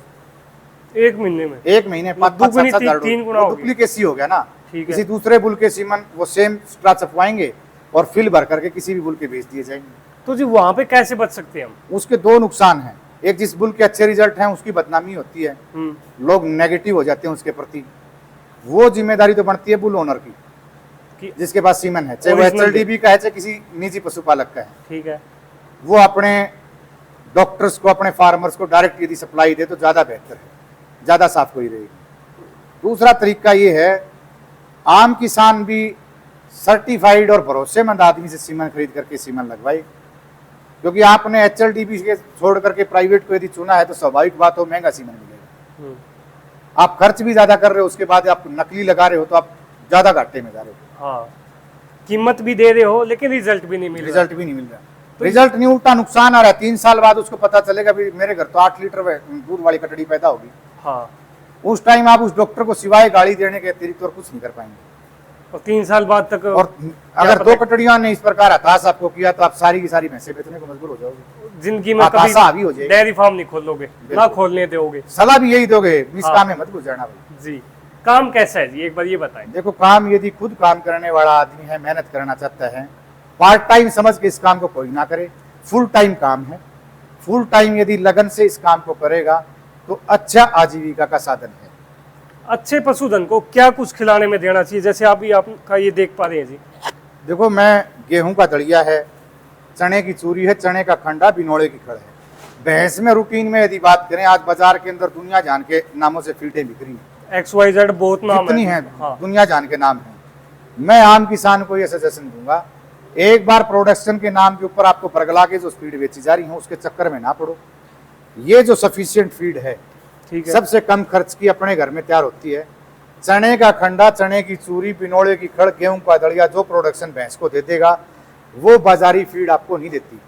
एक महीने में? एक महीने 5-5, 7-7 हजार डोज। 3 गुना हो गया। डुप्लीकेसी हो गया ना। ठीक है। किसी दूसरे बुल के सीमन वो सेम स्ट्रा छपवाएंगे और फिल भर करके किसी भी बुल के बेच दिए जाएंगे। तो जी वहां पे कैसे बच सकते हैं हम? उसके 2 नुकसान हैं। एक, जिस बुल के अच्छे रिजल्ट हैं उसकी बदनामी होती है, लोग नेगेटिव हो जाते हैं उसके प्रति। वो जिम्मेदारी तो बनती है बुल ओनर की, जिसके पास सीमन है, चाहे वो एचएलडीबी का है चाहे किसी निजी पशुपालक का है। ठीक है। वो अपने डॉक्टर्स को, अपने फार्मर्स को डायरेक्ट यदि सप्लाई दे तो ज़्यादा बेहतर है, ज़्यादा साफ कोई रहेगी। दूसरा तरीका ये है, आम किसान भी सर्टिफाइड और भरोसेमंद आदमी से सीमन खरीद करके सीमन लगवाए। क्योंकि आपने एचएलडीबी के छोड़ करके प्राइवेट को यदि चुना है तो स्वाभाविक बात हो महंगा सीमन मिलेगा। आप खर्च भी ज़्यादा कर रहे हो, उसके बाद आप नकली लगा रहे हो तो आप ज़्यादा घाटे में जा रहे हो। हाँ, कीमत भी दे रहे हो लेकिन रिजल्ट भी नहीं मिल रहा। रिजल्ट भी नहीं मिल रहा। रिजल्ट नहीं, उल्टा नुकसान आ रहा है। 3 साल बाद उसको पता चलेगा भी मेरे घर तो 8 लीटर दूध वाली कटड़ी पैदा होगी। हाँ। उस टाइम आप उस डॉक्टर को सिवाय गाड़ी देने के अतिरिक्त और कुछ नहीं कर पाएंगे। और 3 साल बाद तक और अगर 2 कटड़ियों ने इस प्रकार हताश आपको किया तो आप सारी की सारी भैंसें बेचने को मजबूर हो जाओगे। जिंदगी में हताशा हावी हो कभी जाएगी। डेयरी फार्म नहीं खोलोगे, ना खोलने दोगे। सलाह भी यही दोगे, इस हाँ। काम में मत घुस जाना भाई। जी। काम कैसा है जी, एक बार ये बताएं। देखो, काम यदि खुद काम करने वाला आदमी है, मेहनत करना चाहता है, पार्ट टाइम समझ के इस काम को कोई ना करे, फुल टाइम काम है। फुल टाइम यदि लगन से इस काम को करेगा तो अच्छा आजीविका का साधन है। अच्छे पशुधन को क्या कुछ खिलाने में देना चाहिए, जैसे अभी आपका ये देख पा रहे हैं जी? देखो, मैं गेहूं का दलिया है, चने की चूरी है, चने का खंडा, बिनोड़े की खड़ है। भैंस में रूटीन में यदि बात करें, आज बाजार के अंदर दुनिया जान के नामों से फीटें बिक रही हैं। XYZ बहुत नाम कितनी है। है, हाँ। दुनिया जान के नाम है। मैं आम किसान को यह सजेशन दूंगा, एक बार प्रोडक्शन के नाम के ऊपर आपको परगला के जो फीड बेची जा रही है उसके चक्कर में ना पड़ो। ये जो सफिशिएंट फीड है, ठीक है, सबसे कम खर्च की अपने घर में तैयार होती है। चने का खंडा, चने की चूरी, बिनोड़े की खड़, गेहूं का दलिया, जो प्रोडक्शन भैंस को दे देगा वो बाजारी फीड आपको नहीं देती।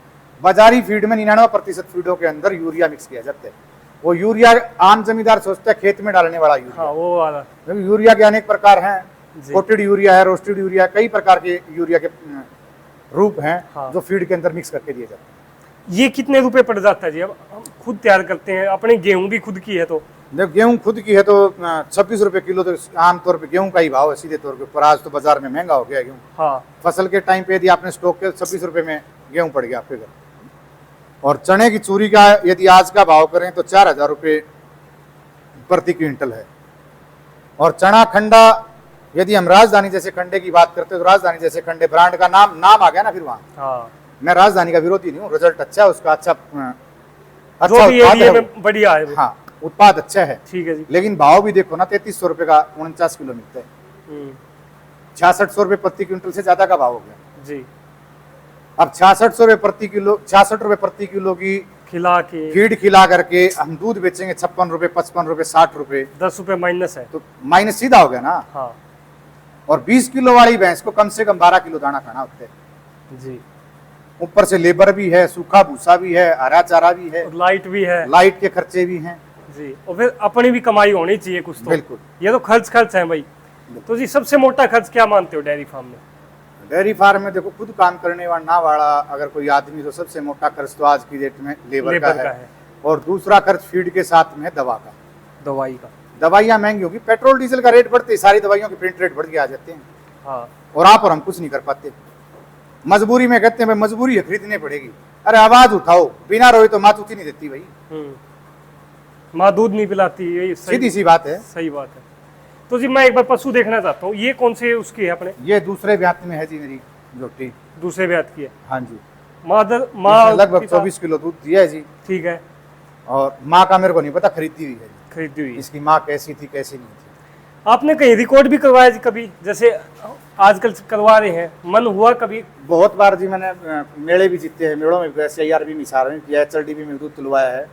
बाजारी फीड में 99% फीडों के अंदर यूरिया मिक्स किया जाता है। वो यूरिया आम जमींदार सोचता है खेत में डालने वाला यूरिया। हाँ, वो वाला। यूरिया के अनेक प्रकार हैं, जी। कोटेड यूरिया है, रोस्टेड यूरिया, कई प्रकार के यूरिया के रूप हैं। हाँ। जो फीड के अंदर मिक्स करके दिए जाते हैं। ये कितने रुपए पड़ जाता है जी? अब हम खुद तैयार करते हैं, अपने गेहूं भी खुद की है तो? देखो, गेहूं खुद की है तो 26 रुपए किलो तो आमतौर पे गेहूं का ही भाव है सीधे तौर के ऊपर। आज तो बाजार में महंगा हो गया है गेहूं। हाँ। फसल के टाइम पे यदि आपने स्टॉक किया 26 रुपए में गेहूं पड़ गया आपके घर। और चने की चूरी का यदि आज का भाव करें तो 4000 रुपये प्रति क्विंटल है। और चना खंडा यदि हम राजधानी जैसे खंडे की बात करते हैं तो राजधानी जैसे खंडे ब्रांड का नाम आ गया ना फिर वहाँ। हाँ। मैं राजधानी का विरोधी नहीं हूँ, रिजल्ट अच्छा है उसका, अच्छा जो भी उत्पाद एरिया है में बढ़िया है वो। हाँ, उत्पाद अच्छा है। ठीक है जी। लेकिन भाव भी देखो ना, 3300 रुपये का 49 किलो मिलता है। 6600 रुपये प्रति क्विंटल से ज्यादा का भाव हो गया। जी। अब 6600 रुपये प्रति किलो, 66 रुपये प्रति किलो की खिला के फीड खिला करके हम दूध बेचेंगे 56 रुपये, 55 रुपये, 60 रुपये, 10 रुपये माइनस है। तो माइनस सीधा हो गया ना। हाँ और 20 किलो वाली भैंस को कम से कम 12 किलो दाना खाना होता है जी। ऊपर से लेबर भी है, सूखा भूसा भी है, हरा चारा भी है, और लाइट भी है। लाइट के खर्चे भी हैं जी। और फिर अपनी भी कमाई होनी चाहिए कुछ तो। बिल्कुल। ये तो खर्च है भाई। तो जी सबसे मोटा खर्च क्या मानते हो डेयरी फार्म में? डेयरी फार्म में देखो, खुद काम करने वाला अगर कोई आदमी, तो सबसे मोटा खर्च तो आज की डेट में लेबर का है। और दूसरा खर्च फीड के साथ में है दवा का, दवाई का। दवाइयाँ महंगी होगी, पेट्रोल डीजल का रेट बढ़ते, सारी दवाइयों के प्रिंट रेट बढ़ के आ जाते हैं। हाँ। और आप और हम कुछ नहीं कर पाते, मजबूरी में कहते हैं भाई मजबूरी है, खरीदनी पड़ेगी। अरे आवाज उठाओ, बिना रोए तो माँ चूती नहीं देती भाई। माँ दूध नहीं पिलाती, यही सीधी सी बात है। सही बात है। तो जी मैं एक बार पशु देखना चाहता हूँ, ये कौन से उसकी है अपने? ये दूसरे ब्यात में है जी मेरी जोटी। दूसरे ब्यात की है? हाँ जी। माँ लगभग 24 किलो दूध दिया है जी। ठीक है। और माँ का मेरे को नहीं पता, खरीदी हुई है। खरीदी हुई। इसकी माँ कैसी थी कैसी नहीं थी। आपने कहीं रिकॉर्ड भी करवाया जी कभी, जैसे आजकल करवा रहे हैं, मन हुआ कभी? बहुत बार जी, मैंने मेले भी जीते हैं, मेड़ों में भी SIR भी मिसाल में किया है, HLDB में दूध तुलवाया है,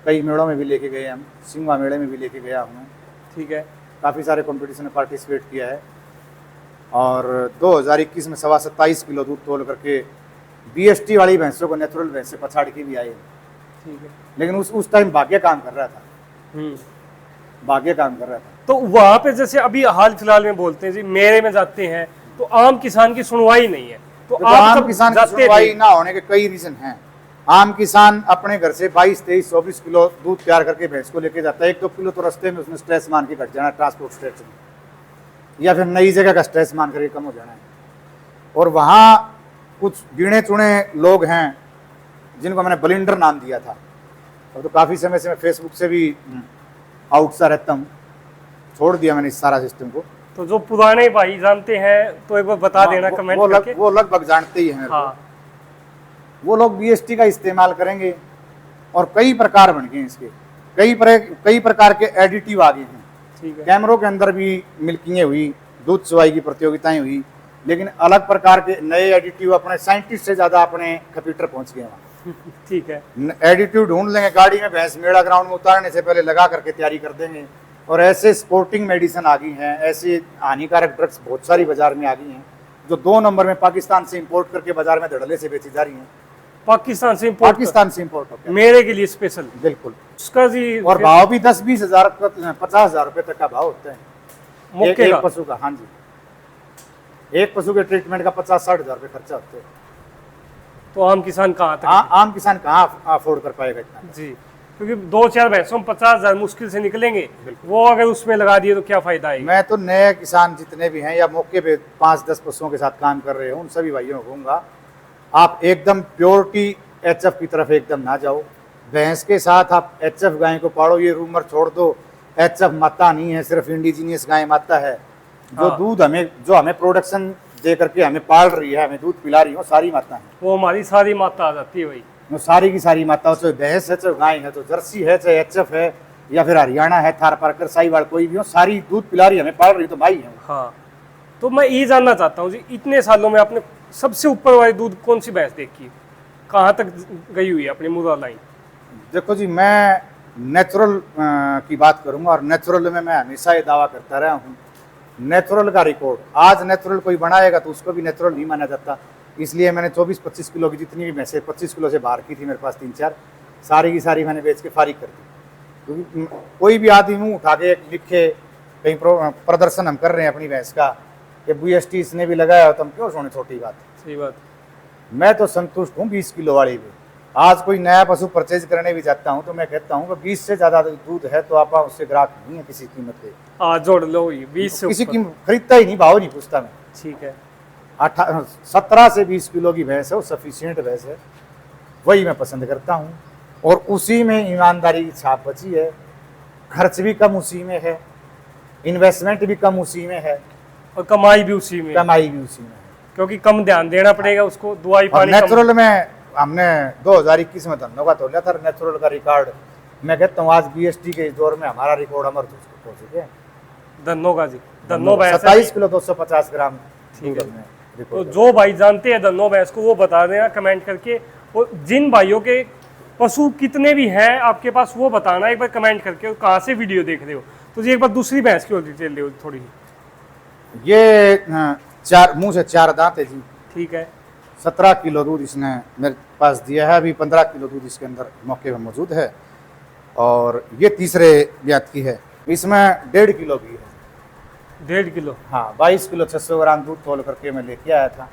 कई मेड़ों में भी लेके गए हम, सिंगवा मेले में भी लेके गया हूँ। ठीक है। काफ़ी सारे कंपटीशन में पार्टिसिपेट किया है। और 2021 में 27.25 किलो दूध तोल करके BST वाली भैंसों को, नेचुरल भैंस से पछाड़ के भी आए। ठीक है। लेकिन उस टाइम भाग्य काम कर रहा था, भाग्य काम कर रहा था। तो वहां पे जैसे अभी हाल फिलहाल में बोलते हैं जी, मेले में जाते हैं तो आम किसान की सुनवाई नहीं है, तो आप आम सब किसान की जाते सुनवाई थे? ना होने के कई रीजन हैं। आम किसान अपने घर से 22, 23, 24 किलो दूध तैयार करके भैंस को लेके जाता है। 1-2 किलो तो रास्ते में उसने स्ट्रेस मान के घट जाना है, ट्रांसपोर्ट स्ट्रेस में, या फिर नई जगह का स्ट्रेस मान करके कम हो जाना है। और वहाँ कुछ गिने चुने लोग हैं जिनको मैंने बलिंडर नाम दिया था, और तो काफ़ी समय से मैं फेसबुक से भी आउट सा रहता हूँ, छोड़ दिया मैंने इस सारा सिस्टम को। तो जो पुराने भाई जानते हैं तो एक बार बता देना कमेंट करके। वो लगभग जानते ही हैं मेरे को। हाँ। वो लोग BST का इस्तेमाल करेंगे, और कई प्रकार बन गए इसके, कई प्रकार के एडिटिव आ गए हैं। ठीक है। कैमरों के अंदर भी मिल्किंगें हुई, दूध चुवाई की प्रतियोगिताएं हुई, लेकिन अलग प्रकार के नए एडिटिव अपने साइंटिस्ट से ज़्यादा अपने कंप्यूटर पहुंच गए वहाँ। ठीक है। एडिटिव ढूंढ लेंगे गाड़ी में, भैंस मेड़ा ग्राउंड में उतारने से पहले लगा करके तैयारी कर देंगे। और ऐसे स्पोर्टिंग मेडिसिन आ गई हैं, ऐसी हानिकारक ड्रग्स बहुत सारी बाजार में आ गई हैं, जो 2 नंबर में पाकिस्तान से इंपोर्ट करके बाजार में धड़ल्ले से बेची जा रही हैं। पाकिस्तान से इंपोर्ट होता है मेरे के लिए स्पेशल। बिल्कुल। उसका जी और भाव भी 10-20 हज़ार, 50,000 रुपये तक का भाव होता है एक पशु का। हाँ जी, एक पशु के ट्रीटमेंट का 50-60 हज़ार रुपये खर्चा होता है। तो आम किसान कहाँ तक? आम किसान कहाँ अफोर्ड कर पाएगा इतना जी, क्योंकि 2-4 भैंसों में 50,000 मुश्किल से निकलेंगे, वो अगर उसमें लगा दिए तो क्या फायदा है। मैं तो नए किसान जितने भी हैं या मौके पे 5-10 पशुओं के साथ काम कर रहे हो, उन सभी भाइयों को कहूँगा, आप एकदम प्योरिटी HF की तरफ एकदम ना जाओ। भैंस के साथ आप HF गाय को पालो, ये रूमर छोड़ दो HF माता नहीं है, सिर्फ इंडिजीनियस गाय माता है। जो दूध जो हमें प्रोडक्शन दे करके हमें पाल रही है, हमें दूध पिला रही है, सारी माता है, वो हमारी सारी माता आ जाती है भाई। वो सारी की सारी माता, चाहे भैंस है, चाहे गाय है, तो जर्सी है, चाहे HF है, या फिर हरियाणा है, थार पारकर, साहिवाल, कोई भी हो, सारी दूध पिला रही है, हमें पाल रही है, तो भाई है। हाँ, तो मैं ये जानना चाहता हूँ जी, इतने सालों में आपने सबसे ऊपर वाली दूध कौन सी भैंस देखी, कहाँ तक गई हुई है अपनी मुर्रा लाइन? देखो जी, मैं नेचुरल की बात करूंगा, और नेचुरल में मैं हमेशा ये दावा करता रहा हूँ, नेचुरल का रिकॉर्ड आज नेचुरल कोई बनाएगा तो उसको भी नेचुरल नहीं माना जाता। इसलिए मैंने 24-25 किलो की जितनी भी भैंसें 25 किलो से बाहर की थी मेरे पास 3-4, सारी की सारी मैंने बेच के फारिग कर दी। क्योंकि कोई भी आदमी मुँह उठा के लिखे कहीं प्रदर्शन हम कर रहे हैं अपनी भैंस का कि BST इसने भी लगाया, तो हम क्यों सोने छोटी बात। सही बात। मैं तो संतुष्ट हूँ 20 किलो वाली भी। आज कोई नया पशु परचेज करने भी जाता हूँ तो मैं कहता हूँ कि 20 से ज़्यादा दूध है तो आप उससे ग्राहक नहीं है किसी कीमत पे। जोड़ लो, 20 से किसी की खरीदता ही नहीं, भाव नहीं पूछता मैं। ठीक है। 17 से 20 किलो की भैंस है, वो सफिशियंट भैंस है, वही मैं पसंद करता हूँ। और उसी में ईमानदारी की छाप बची है, खर्च भी कम उसी में है, इन्वेस्टमेंट भी कम उसी में है, और कमाई भी उसी में, कमाई भी उसी में है, क्योंकि कम ध्यान देना पड़ेगा उसको, दवाई पानी। नेचुरल में हमने 2021 में धनों का तोड़ा था, नेचुरल का रिकॉर्ड मैं कहता हूँ आज BST के इस दौर में हमारा रिकॉर्ड अमर हो चुके हैं। धनों का जी धन्नो भैंस है। 27 किलो 250 ग्राम। ठीक है। दूध हमने तो रिकॉर्ड जो भाई जानते हैं धन्नो भैंस को वो बता देना कमेंट करके, और जिन भाइयों के पशु कितने भी हैं आपके पास वो बताना एक बार कमेंट करके, और कहाँ से वीडियो देख रहे हो। तो जी एक बार दूसरी भैंस की और डिटेल दो थोड़ी। ये चार मुंह से 4 दांत है जी। ठीक है। 17 किलो दूध इसने मेरे पास दिया है। अभी 15 किलो दूध इसके अंदर मौके पर मौजूद है। और ये तीसरे ब्यात की है। इसमें 1.5 किलो की है। 1.5 किलो। हाँ, 22 किलो 600 ग्राम दूध तोल करके मैं लेके आया था।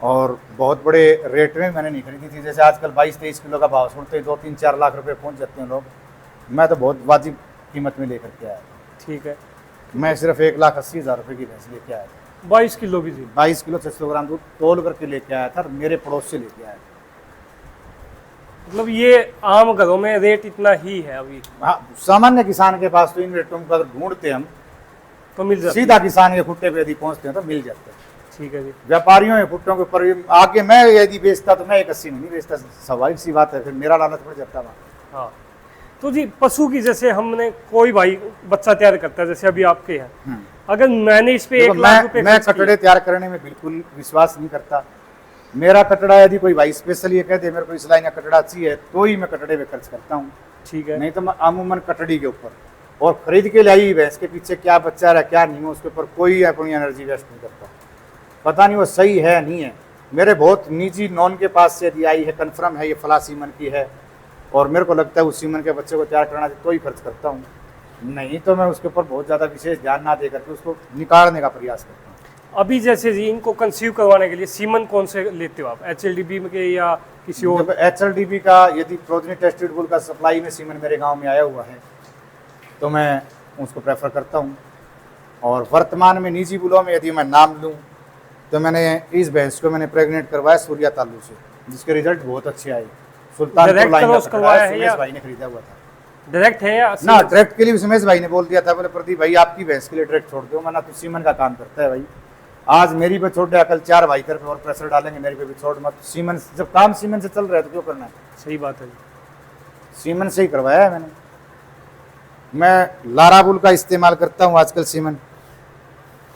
और बहुत बड़े रेट में मैंने नहीं खरीदी थी। जैसे आजकल 22-23 किलो का भाव सुनते हैं 2-3-4 लाख रुपए पहुंच जाते हैं लोग। मैं तो बहुत वाजिब कीमत में लेकर के आया था। ठीक है। मैं सिर्फ 1,80,000 रुपये की भैंस लेके आया था। 22 किलो की जी। 22 किलो 600 ग्राम दूध तोल करके लेके आया था और मेरे पड़ोस से लेके आया था। मतलब ये आम घरों में रेट इतना ही है अभी, हाँ, सामान्य किसान के पास तो इन रेटों को अगर ढूंढते हम तो मिल जाता है। सीधा किसान के खुट्टे पे यदि पहुंचते हैं तो मिल जाते हैं। ठीक है जी। व्यापारियों के खुट्टों के ऊपर आगे मैं यदि बेचता तो मैं 1,80 में नहीं बेचता। स्वाभाविक सी बात है, फिर मेरा लालच पड़ जाता वहाँ। हाँ, तो जी पशु की जैसे हमने कोई भाई बच्चा तैयार करता है जैसे अभी आपके हैं, अगर मैंने इस पे 1 लाख रुपए मैं खर्च किए- कटड़े तैयार करने में बिल्कुल विश्वास नहीं करता। मेरा कटड़ा यदि कोई भाई स्पेशल ये कहते मेरे को इस लाइन का कटड़ा चाहिए तो ही मैं कटड़े पे खर्च करता हूँ। ठीक है। नहीं तो मैं अमूमन कटड़ी के ऊपर और खरीद के लाई भैंस के पीछे क्या बच्चा रहा क्या नहीं है उसके ऊपर कोई अपनी एनर्जी वेस्ट नहीं करता। पता नहीं वो सही है नहीं है। मेरे बहुत निजी नॉन के पास से यदि आई है कन्फर्म है ये फला सीमन की है और मेरे को लगता है उस सीमन के बच्चे को तैयार करना चाहिए तो ही खर्च करता हूँ। नहीं तो मैं उसके ऊपर बहुत ज़्यादा विशेष ध्यान ना दे करके उसको निकालने का प्रयास करता हूँ। अभी जैसे जी इनको कंसीव करवाने के लिए सीमन कौन से लेते हो आप, HLDB में के या किसी और? HLDB का यदि प्रोजनी टेस्टेड बुल का सप्लाई में सीमन मेरे गांव में आया हुआ है तो मैं उसको प्रेफर करता हूं। और वर्तमान में निजी बुलों में यदि मैं नाम लूं तो मैंने इस भैंस को मैंने प्रेग्नेंट करवाया सूर्या तालू से, जिसके रिजल्ट बहुत अच्छे आए। सुल्तानपुर Direct लाइन क्रॉस का करवाया है सुमेश या- भाई ने खरीदा हुआ था डायरेक्ट है या ना। डायरेक्ट के लिए सुमेश भाई ने बोल दिया था, बोले प्रदीप भाई आपकी भैंस के लिए डायरेक्ट छोड़ दो, मना तो सीमन का काम करता है भाई। आज मेरी पे छोड़ दिया, कल 4 भाई कर पे और प्रेशर डालेंगे मेरे पे भी छोड़ मत। सीमन जब काम सीमन से चल रहा है तो क्यों करना है। सही बात है जी। सीमन से ही करवाया है मैंने। मैं लाराबुल का इस्तेमाल करता हूँ आजकल सीमन।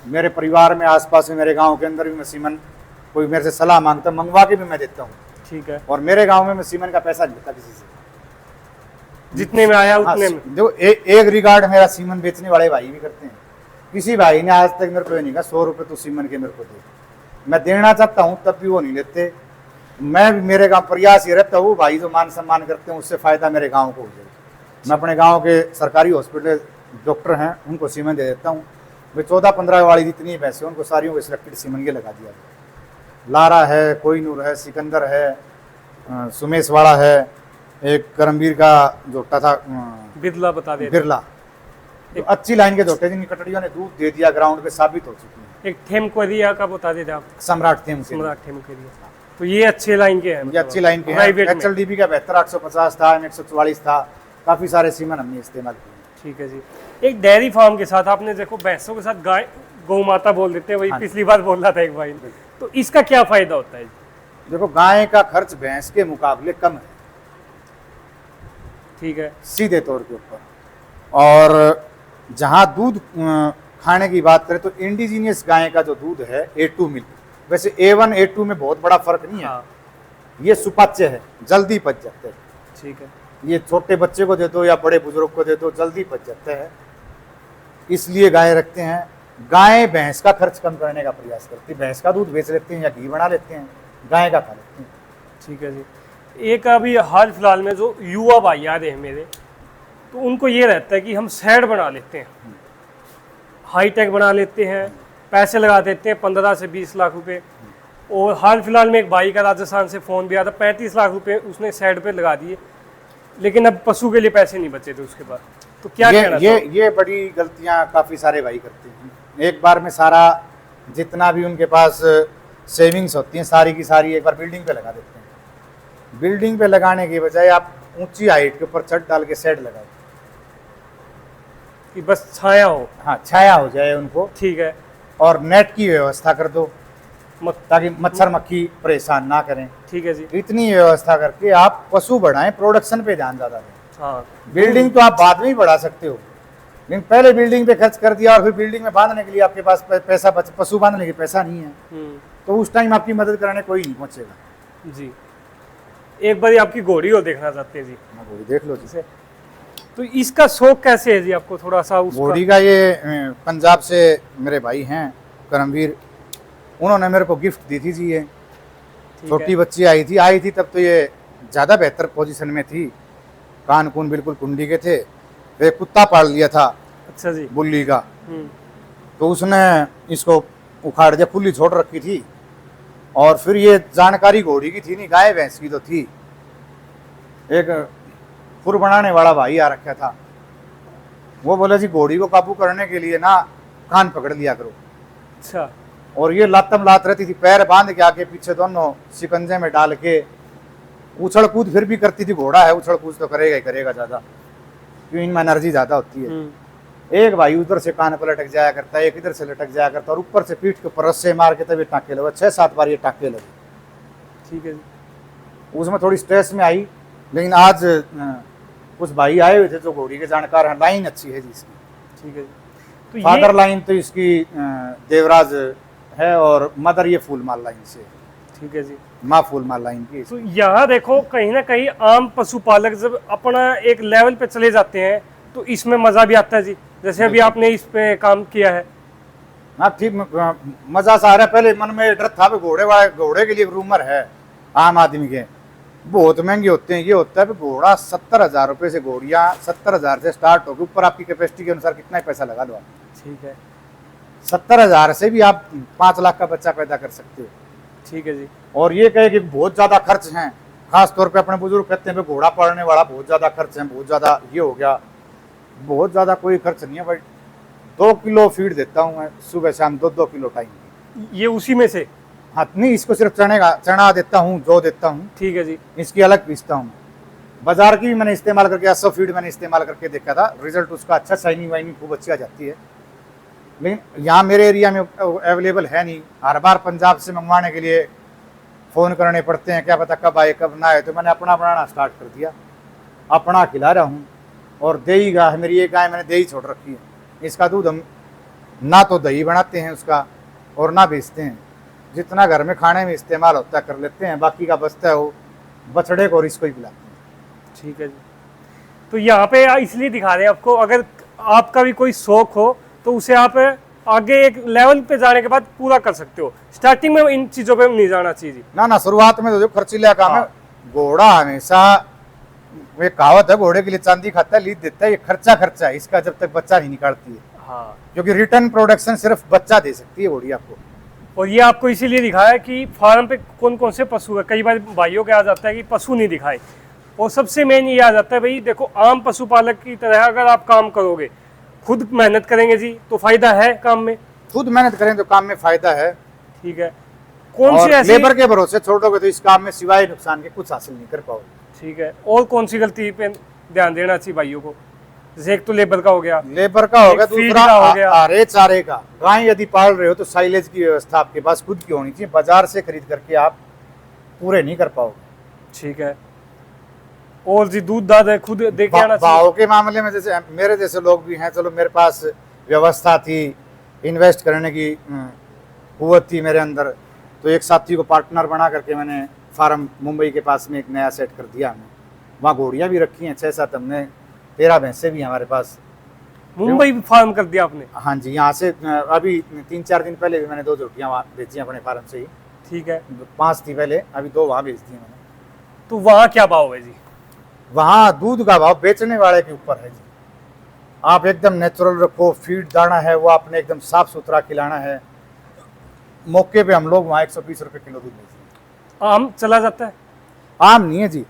मेरे परिवार में आसपास में मेरे गांव के अंदर भी मैं सीमन कोई मेरे से सलाह मांगता मंगवा के भी मैं देता हूँ। ठीक है। और मेरे गांव में मैं सीमन का पैसा नहीं लेता किसी से। जितने में आया हाँ, उतने में। जो एक रिगार्ड मेरा सीमन बेचने वाले भाई भी करते हैं। किसी भाई ने आज तक मेरे को ये नहीं कहा 100 रुपये तो सीमन के मेरे को दे। मैं देना चाहता हूँ तब भी वो नहीं लेते। मैं भी मेरे गाँव प्रयास ये रहता हूँ भाई जो मान सम्मान करते हैं उससे फ़ायदा मेरे गाँव को हो जाए। मैं अपने गाँव के सरकारी हॉस्पिटल डॉक्टर हैं उनको सीमन दे देता हूँ। वे 14-15 वाली जितनी भैंसे उनको सारियों को सिलेक्टेड सीमन के लगा दिया। लारा है, कोहिनूर है, सिकंदर है, सुमेश वाला है, एक करमवीर का जोटा था बिरला बता दे। बिरला, तो अच्छी लाइन के जोटे जिनकी कटड़ियों ने दूध दे दिया ग्राउंड पे साबित हो चुकी है। एक ठेम कोरिया का बता देते आप, सम्राट थे उनके। सम्राट ठेम कोरिया। तो ये अच्छे लाइन के हैं, ये अच्छी लाइन के हैं। प्राइवेट में। HLDB का 72 850 था, 144 था। काफी सारे सीमन हमने इस्तेमाल किए। ठीक है जी। एक डेयरी फार्म के साथ आपने देखो भैंसों के साथ गाय गौ माता बोल देते हैं, वही हाँ। पिछली बार बोल रहा था एक भाई ने। तो इसका क्या फायदा होता है? देखो गाय का खर्च भैंस के मुकाबले कम है ठीक है। सीधे तौर के ऊपर। और जहाँ दूध खाने की बात करें तो इंडिजीनियस गाय का जो दूध है A2 मिल्क, वैसे A1 A2 में बहुत बड़ा फर्क नहीं है। हाँ। ये सुपाच्य है, जल्दी पच जाते हैं। ठीक है। ये छोटे बच्चे को दे दो या बड़े बुजुर्ग को दे दो जल्दी पच जाते हैं, इसलिए गाय रखते हैं। गाय भैंस का खर्च कम करने का प्रयास करती है। भैंस का दूध बेच लेते हैं या घी बना लेते हैं, गाय का खा लेते हैं। ठीक है जी। एक अभी हाल फिलहाल में जो युवा भाई आ रहे हैं मेरे, तो उनको ये रहता है कि हम शेड बना लेते हैं, हाईटेक बना लेते हैं, पैसे लगा देते हैं 15 से 20 लाख रुपए। और हाल फिलहाल में एक भाई का राजस्थान से फ़ोन भी आया था, 35 लाख रुपए उसने शेड पे लगा दिए, लेकिन अब पशु के लिए पैसे नहीं बचे थे उसके बाद। तो क्या कहना ये बड़ी गलतियां काफ़ी सारे भाई करते हैं। एक बार में सारा जितना भी उनके पास सेविंग्स होती हैं सारी की सारी एक बार बिल्डिंग पे लगा देते हैं। बिल्डिंग पे लगाने की बजाय आप ऊंची हाइट के ऊपर छत डाल के शेड लगाओ कि बस छाया हो। हाँ, छाया हो जाए उनको। ठीक है। और नेट की व्यवस्था कर दो मत- ताकि मच्छर मक्खी परेशान ना करें। ठीक है जी। इतनी व्यवस्था करके आप पशु बढ़ाएं, प्रोडक्शन पे ध्यान ज़्यादा दें। हाँ। बिल्डिंग तो आप बाद में ही बढ़ा सकते हो, लेकिन पहले बिल्डिंग पे खर्च कर दिया और फिर बिल्डिंग में बांधने के लिए आपके पास पैसा पशु बांधने के पैसा नहीं है, तो उस टाइम आपकी मदद कराने कोई नहीं पहुंचेगा। जी, एक बार आपकी घोड़ी और देखना चाहते हैं जी। घोड़ी देख लो जिसे। तो इसका शौक कैसे है जी आपको, थोड़ा सा उसका? घोड़ी का ये पंजाब से मेरे भाई हैं करमवीर, उन्होंने मेरे को गिफ्ट दी थी जी। ये छोटी बच्ची आई थी तब तो ये ज़्यादा बेहतर पोजीशन में थी, कान कून बिल्कुल कुंडी के थे। वे कुत्ता पाल लिया था, अच्छा जी, बुल्ली का, तो उसने इसको उखाड़ दिया, खुली छोड़ रखी थी। और फिर ये जानकारी घोड़ी की थी नहीं, गाय भैंस की तो थी। एक फुर बनाने वाला भाई आ रखा था, वो बोला जी घोड़ी को काबू करने के लिए ना कान पकड़ लिया करो। अच्छा। और ये लातम लात रहती थी, पैर बांध के आगे पीछे दोनों शिकंजे में डाल के, उछल कूद फिर भी करती थी। घोड़ा है, उछल कूद तो करेगा ही करेगा ज्यादा, क्यों इनमें एनर्जी ज्यादा होती है। एक भाई उधर से कान पर लटक जाया करता है, एक इधर से लटक जाया करता है, और ऊपर से पीठ के ऊपर रस्से मार के तभी टाँके लगे। 6-7 बार ये टाँके लगे। ठीक है जी। उसमें थोड़ी स्ट्रेस में आई, लेकिन आज कुछ भाई आए हुए थे जो घोड़ी के जानकार हैं। लाइन अच्छी है जी इसकी। ठीक है जी। तो फादर लाइन तो इसकी देवराज है, और मदर ये फूलमाल लाइन से। ठीक है जी। माँ फूलमाल लाइन की। तो यहाँ देखो कहीं ना कहीं आम पशुपालक जब अपना एक लेवल पे चले जाते हैं तो इसमें मजा भी आता है जी, जैसे अभी आपने इस पे काम किया है। हाँ ठीक, मजा सा आ रहा है। पहले मन में डर था घोड़े के लिए रूमर है आम आदमी के बहुत महंगे होते हैं। ये होता है घोड़ा 70,000 रुपये से, घोड़ियाँ 70,000 से स्टार्ट होगी, ऊपर आपकी कैपेसिटी के अनुसार कितना ही पैसा लगा लो आप। ठीक है। 70,000 से भी आप 5 लाख का बच्चा पैदा कर सकते हो। ठीक है जी। और ये कहे कि बहुत ज्यादा खर्च हैं, खास तौर पे अपने बुजुर्ग कहते हैं घोड़ा पालने वाला बहुत ज्यादा खर्च है, बहुत ज्यादा ये हो गया। बहुत ज्यादा कोई खर्च नहीं है भाई। 2 किलो फीड देता हूँ मैं सुबह शाम, 2-2 किलो टाइम। ये उसी में से? हाँ नहीं, इसको सिर्फ चना देता हूँ, जौ देता हूँ। ठीक है जी। इसकी अलग पीसता हूँ। बाजार की भी मैंने इस्तेमाल करके, 100 फीड मैंने इस्तेमाल करके देखा था, रिजल्ट उसका अच्छा, शाइनिंग वाइनिंग खूब अच्छी आ जाती है। लेकिन यहाँ मेरे एरिया में अवेलेबल है नहीं। हर बार पंजाब से मंगवाने के लिए फ़ोन करने पड़ते हैं, क्या पता कब आए कब ना आए। तो मैंने अपना बनाना स्टार्ट कर दिया, अपना खिला रहा हूँ। और दही गाय है मेरी, एक गाय मैंने दही छोड़ रखी है। इसका दूध हम ना तो दही बनाते हैं उसका, और ना बेचते हैं। जितना घर में खाने में इस्तेमाल होता है कर लेते हैं, बाकी का बचता है वो बछड़े को और इसको ही पिलाते हैं। ठीक है जी। तो यहाँ पे इसलिए दिखा रहे हैं आपको, अगर आपका भी कोई शौक हो तो उसे आप आगे एक लेवल पे जाने के बाद पूरा कर सकते हो। स्टार्टिंग में इन चीजों पे नहीं जाना चाहिए। ना शुरुआत में तो जो खर्चीला काम है। घोड़ा हमेशा, वे कहावत है घोड़े के लिए चांदी खाता है लीद देता है। ये खर्चा है इसका जब तक बच्चा नहीं निकालती है। हाँ, क्योंकि रिटर्न प्रोडक्शन सिर्फ बच्चा दे सकती है घोड़ी आपको। और ये आपको इसीलिए दिखाया कि फार्म पे कौन कौन से पशु है। कई बार भाइयों के आ जाता है कि पशु नहीं दिखाए, और सबसे मेन ये आ जाता है भाई देखो, आम पशुपालक की तरह अगर आप काम करोगे, खुद मेहनत करेंगे जी तो फायदा है काम में। खुद मेहनत करें तो काम में फायदा है। ठीक है। कौन सी ऐसी लेबर के भरोसे छोड़ोगे तो इस काम में सिवाय नुकसान के कुछ हासिल नहीं कर पाओगे। ठीक है। और कौन सी गलती पे ध्यान देना चाहिए भाइयों को? जैसे एक तो लेबर का हो गया, लेबर का हो गया, फीड दूसरा का हो गया, हरे चारे का। गाय यदि पाल रहे हो तो साइलेज की व्यवस्था आपके पास खुद की होनी चाहिए। बाजार से खरीद करके आप पूरे नहीं कर पाओगे। ठीक है। और जी दूध दाद है खुद देके आना चाहिए। भाव के मामले में जैसे मेरे जैसे लोग भी हैं, चलो मेरे पास व्यवस्था थी, इन्वेस्ट करने की कुव्वत थी मेरे अंदर, तो एक साथी को पार्टनर बना करके मैंने फार्म मुंबई के पास में एक नया सेट कर दिया। हमने वहाँ घोड़ियाँ भी रखी हैं 6-7, हमने 13 भैंसें भी हमारे पास। मुंबई फार्म कर दिया आपने? हाँ जी, यहाँ से अभी 3-4 दिन पहले भी मैंने 2 जोटियाँ वहाँ बेची अपने फार्म से ही। ठीक है। 5 थी पहले, अभी 2 वहाँ बेच दी मैंने। तो वहाँ क्या भाव है जी? वहाँ दूध का भाव बेचने वाले के ऊपर है जी। आप एकदम नेचुरल रखो, फीड दाना है वो आपने एकदम साफ सुथरा खिलाना है। मौके पे हम लोग वहाँ 120 रुपये किलो दूध बेचते हैं। आम चला जाता है? आम नहीं है जी,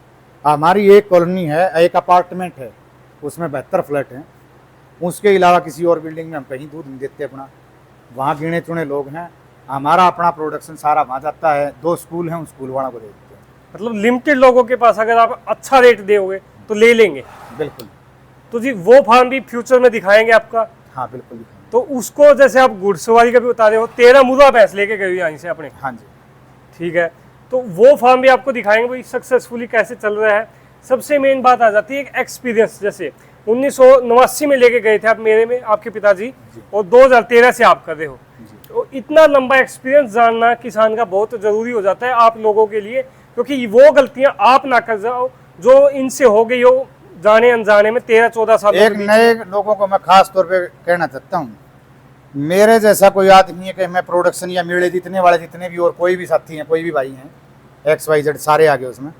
हमारी एक कॉलोनी है, एक अपार्टमेंट है, उसमें 72 फ्लैट हैं। उसके अलावा किसी और बिल्डिंग में हम कहीं दूध नहीं देते अपना। वहाँ गिने चुने लोग हैं, हमारा अपना प्रोडक्शन सारा वहाँ जाता है। 2 स्कूल हैं, उन स्कूल वालों को दे देते हैं। मतलब लिमिटेड लोगों के पास अगर आप अच्छा रेट दोगे तो ले लेंगे। बिल्कुल। तो जी वो फार्म भी फ्यूचर में दिखाएंगे आपका? हाँ बिल्कुल। तो उसको जैसे आप घुड़सवारी का भी बता रहे हो, 13 मुर्गा भैंस लेके गए यहाँ से अपने। हाँ जी। ठीक है। तो वो फार्म भी आपको दिखाएंगे भाई सक्सेसफुली कैसे चल रहा है। सबसे मेन बात आ जाती है एक एक्सपीरियंस। जैसे 1989 में लेके गए थे आप मेरे में, आपके पिताजी, और 2013 से आप कर रहे हो। तो इतना लंबा एक्सपीरियंस जानना किसान का बहुत जरूरी हो जाता है आप लोगों के लिए, क्योंकि वो गलतियां आप ना कर जाओ जो इनसे हो गई हो जाने अनजाने में 13-14 साल। एक नए लोगों को मैं खास तौर पे कहना चाहता हूँ, मेरे जैसा कोई आदमी है कि मैं प्रोडक्शन या मेले जीतने वाले जितने भी और कोई भी साथी हैं, कोई भी भाई हैं, XYZ सारे आगे उसमें,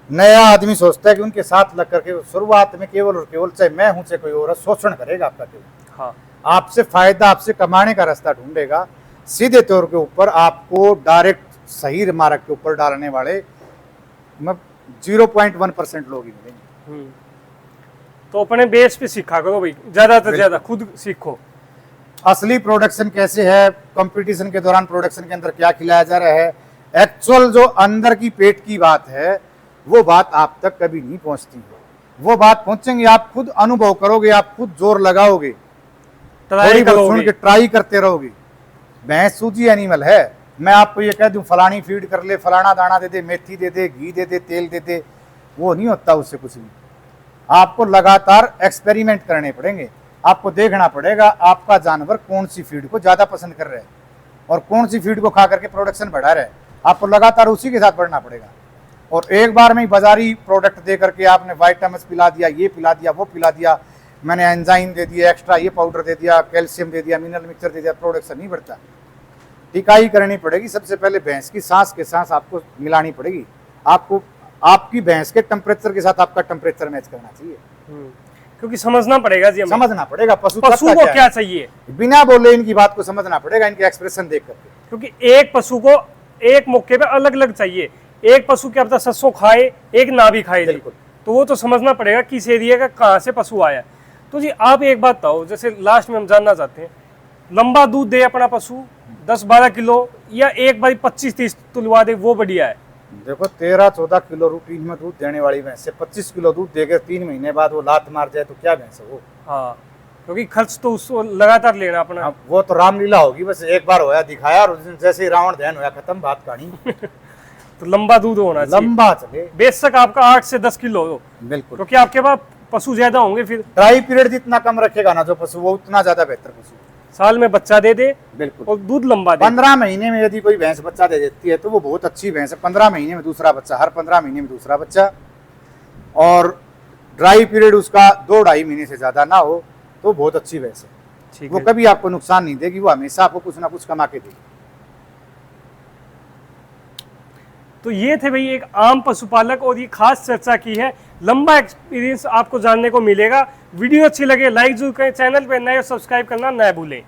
नया आदमी सोचता है कि उनके साथ लग करके शुरुआत में केवल और केवल चाहे मैं हूं चाहे कोई और शोषण करेगा आपका केवल। हाँ, आपसे फायदा, आपसे कमाने का रास्ता ढूंढेगा। सीधे तौर के ऊपर आपको डायरेक्ट सही मार्ग के ऊपर डालने वाले 0.1% लोग ही मिलेंगे। तो अपने बेस पे सीखा करो भाई, ज्यादा से ज्यादा खुद सीखो। असली प्रोडक्शन कैसे है, कंपटीशन के दौरान प्रोडक्शन के अंदर क्या खिलाया जा रहा है, एक्चुअल जो अंदर की पेट की बात है, वो बात आप तक कभी नहीं पहुंचती है। वो बात पहुंचेंगे, आप खुद अनुभव करोगे, आप खुद जोर लगाओगे, सुन के ट्राई करते रहोगे। भैंस सूजी एनिमल है, मैं आपको ये कह दूं फलानी फीड कर ले, फलाना दाना दे दे, मेथी दे दे, घी दे दे, तेल दे दे, वो नहीं होता उससे कुछ भी। आपको लगातार एक्सपेरिमेंट करने पड़ेंगे, आपको देखना पड़ेगा आपका जानवर कौन सी फीड को ज्यादा पसंद कर रहा है और कौन सी फीड को खा करके प्रोडक्शन बढ़ा रहा है। आपको लगातार उसी के साथ बढ़ना पड़ेगा। और एक बार में ही बाजारी प्रोडक्ट दे करके आपने वाइटामिन पिला दिया, ये पिला दिया, वो पिला दिया, मैंने एंजाइम दे दिया, एक्स्ट्रा ये पाउडर दे दिया, कैल्शियम दे दिया, मिनरल मिक्सचर दे दिया, प्रोडक्शन नहीं बढ़ता। टिकाई करनी पड़ेगी। सबसे पहले भैंस की सांस के सांस आपको मिलानी पड़ेगी। आपको आपकी भैंस के टेम्परेचर के साथ आपका टेम्परेचर मैच करना चाहिए, क्योंकि समझना पड़ेगा जी, समझना पड़ेगा पशु को क्या चाहिए, बिना बोले इनकी बात को समझना पड़ेगा, इनके एक्सप्रेशन देख करके। क्योंकि एक पशु को एक मौके पे अलग अलग चाहिए। एक पशु क्या पता सरसों खाए, एक ना भी खाए, तो वो तो समझना पड़ेगा किस एरिया का कहाँ से पशु आया। तो जी आप एक बात बताओ, जैसे लास्ट में हम जानना चाहते हैं, लंबा दूध दे अपना पशु 10-12 किलो या एक बार 25-30 तुलवा दे, वो बढ़िया है? देखो 13-14 किलो रूटीन में दूध देने वाली भैंस से 25 किलो दूध देकर 3 महीने बाद वो लात मार जाए तो क्या भैंस है वो? हाँ, क्योंकि खर्च तो उसको लगातार लेना अपना। वो तो रामलीला होगी, बस एक बार होया दिखाया और जैसे ही रावण दहन होया खत्म, बात कहानी। तो लंबा दूध होना चाहिए, लंबा चले, बेशक आपका 8 से 10 किलो हो, बिल्कुल, क्योंकि आपके पास पशु ज्यादा होंगे। फिर ड्राई पीरियड जितना कम रखेगा ना जो पशु, वो उतना ज्यादा बेहतर पशु। साल में बच्चा दे दे, बिल्कुल, और दूध लंबा दे। 15 महीने में यदि कोई भैंस बच्चा दे देती है तो वो बहुत अच्छी भैंस है। 15 महीने में दूसरा बच्चा, हर 15 महीने में दूसरा बच्चा, और ड्राई पीरियड उसका 2-2.5 महीने से ज्यादा ना हो तो बहुत अच्छी भैंस है। वो कभी आपको नुकसान नहीं देगी, वो हमेशा आपको कुछ ना कुछ कमा के देगी। तो ये थे भाई एक आम पशुपालक, और ये खास चर्चा की है। लंबा एक्सपीरियंस आपको जानने को मिलेगा। वीडियो अच्छी लगे लाइक जरूर करें, चैनल पे नए सब्सक्राइब करना ना भूलें।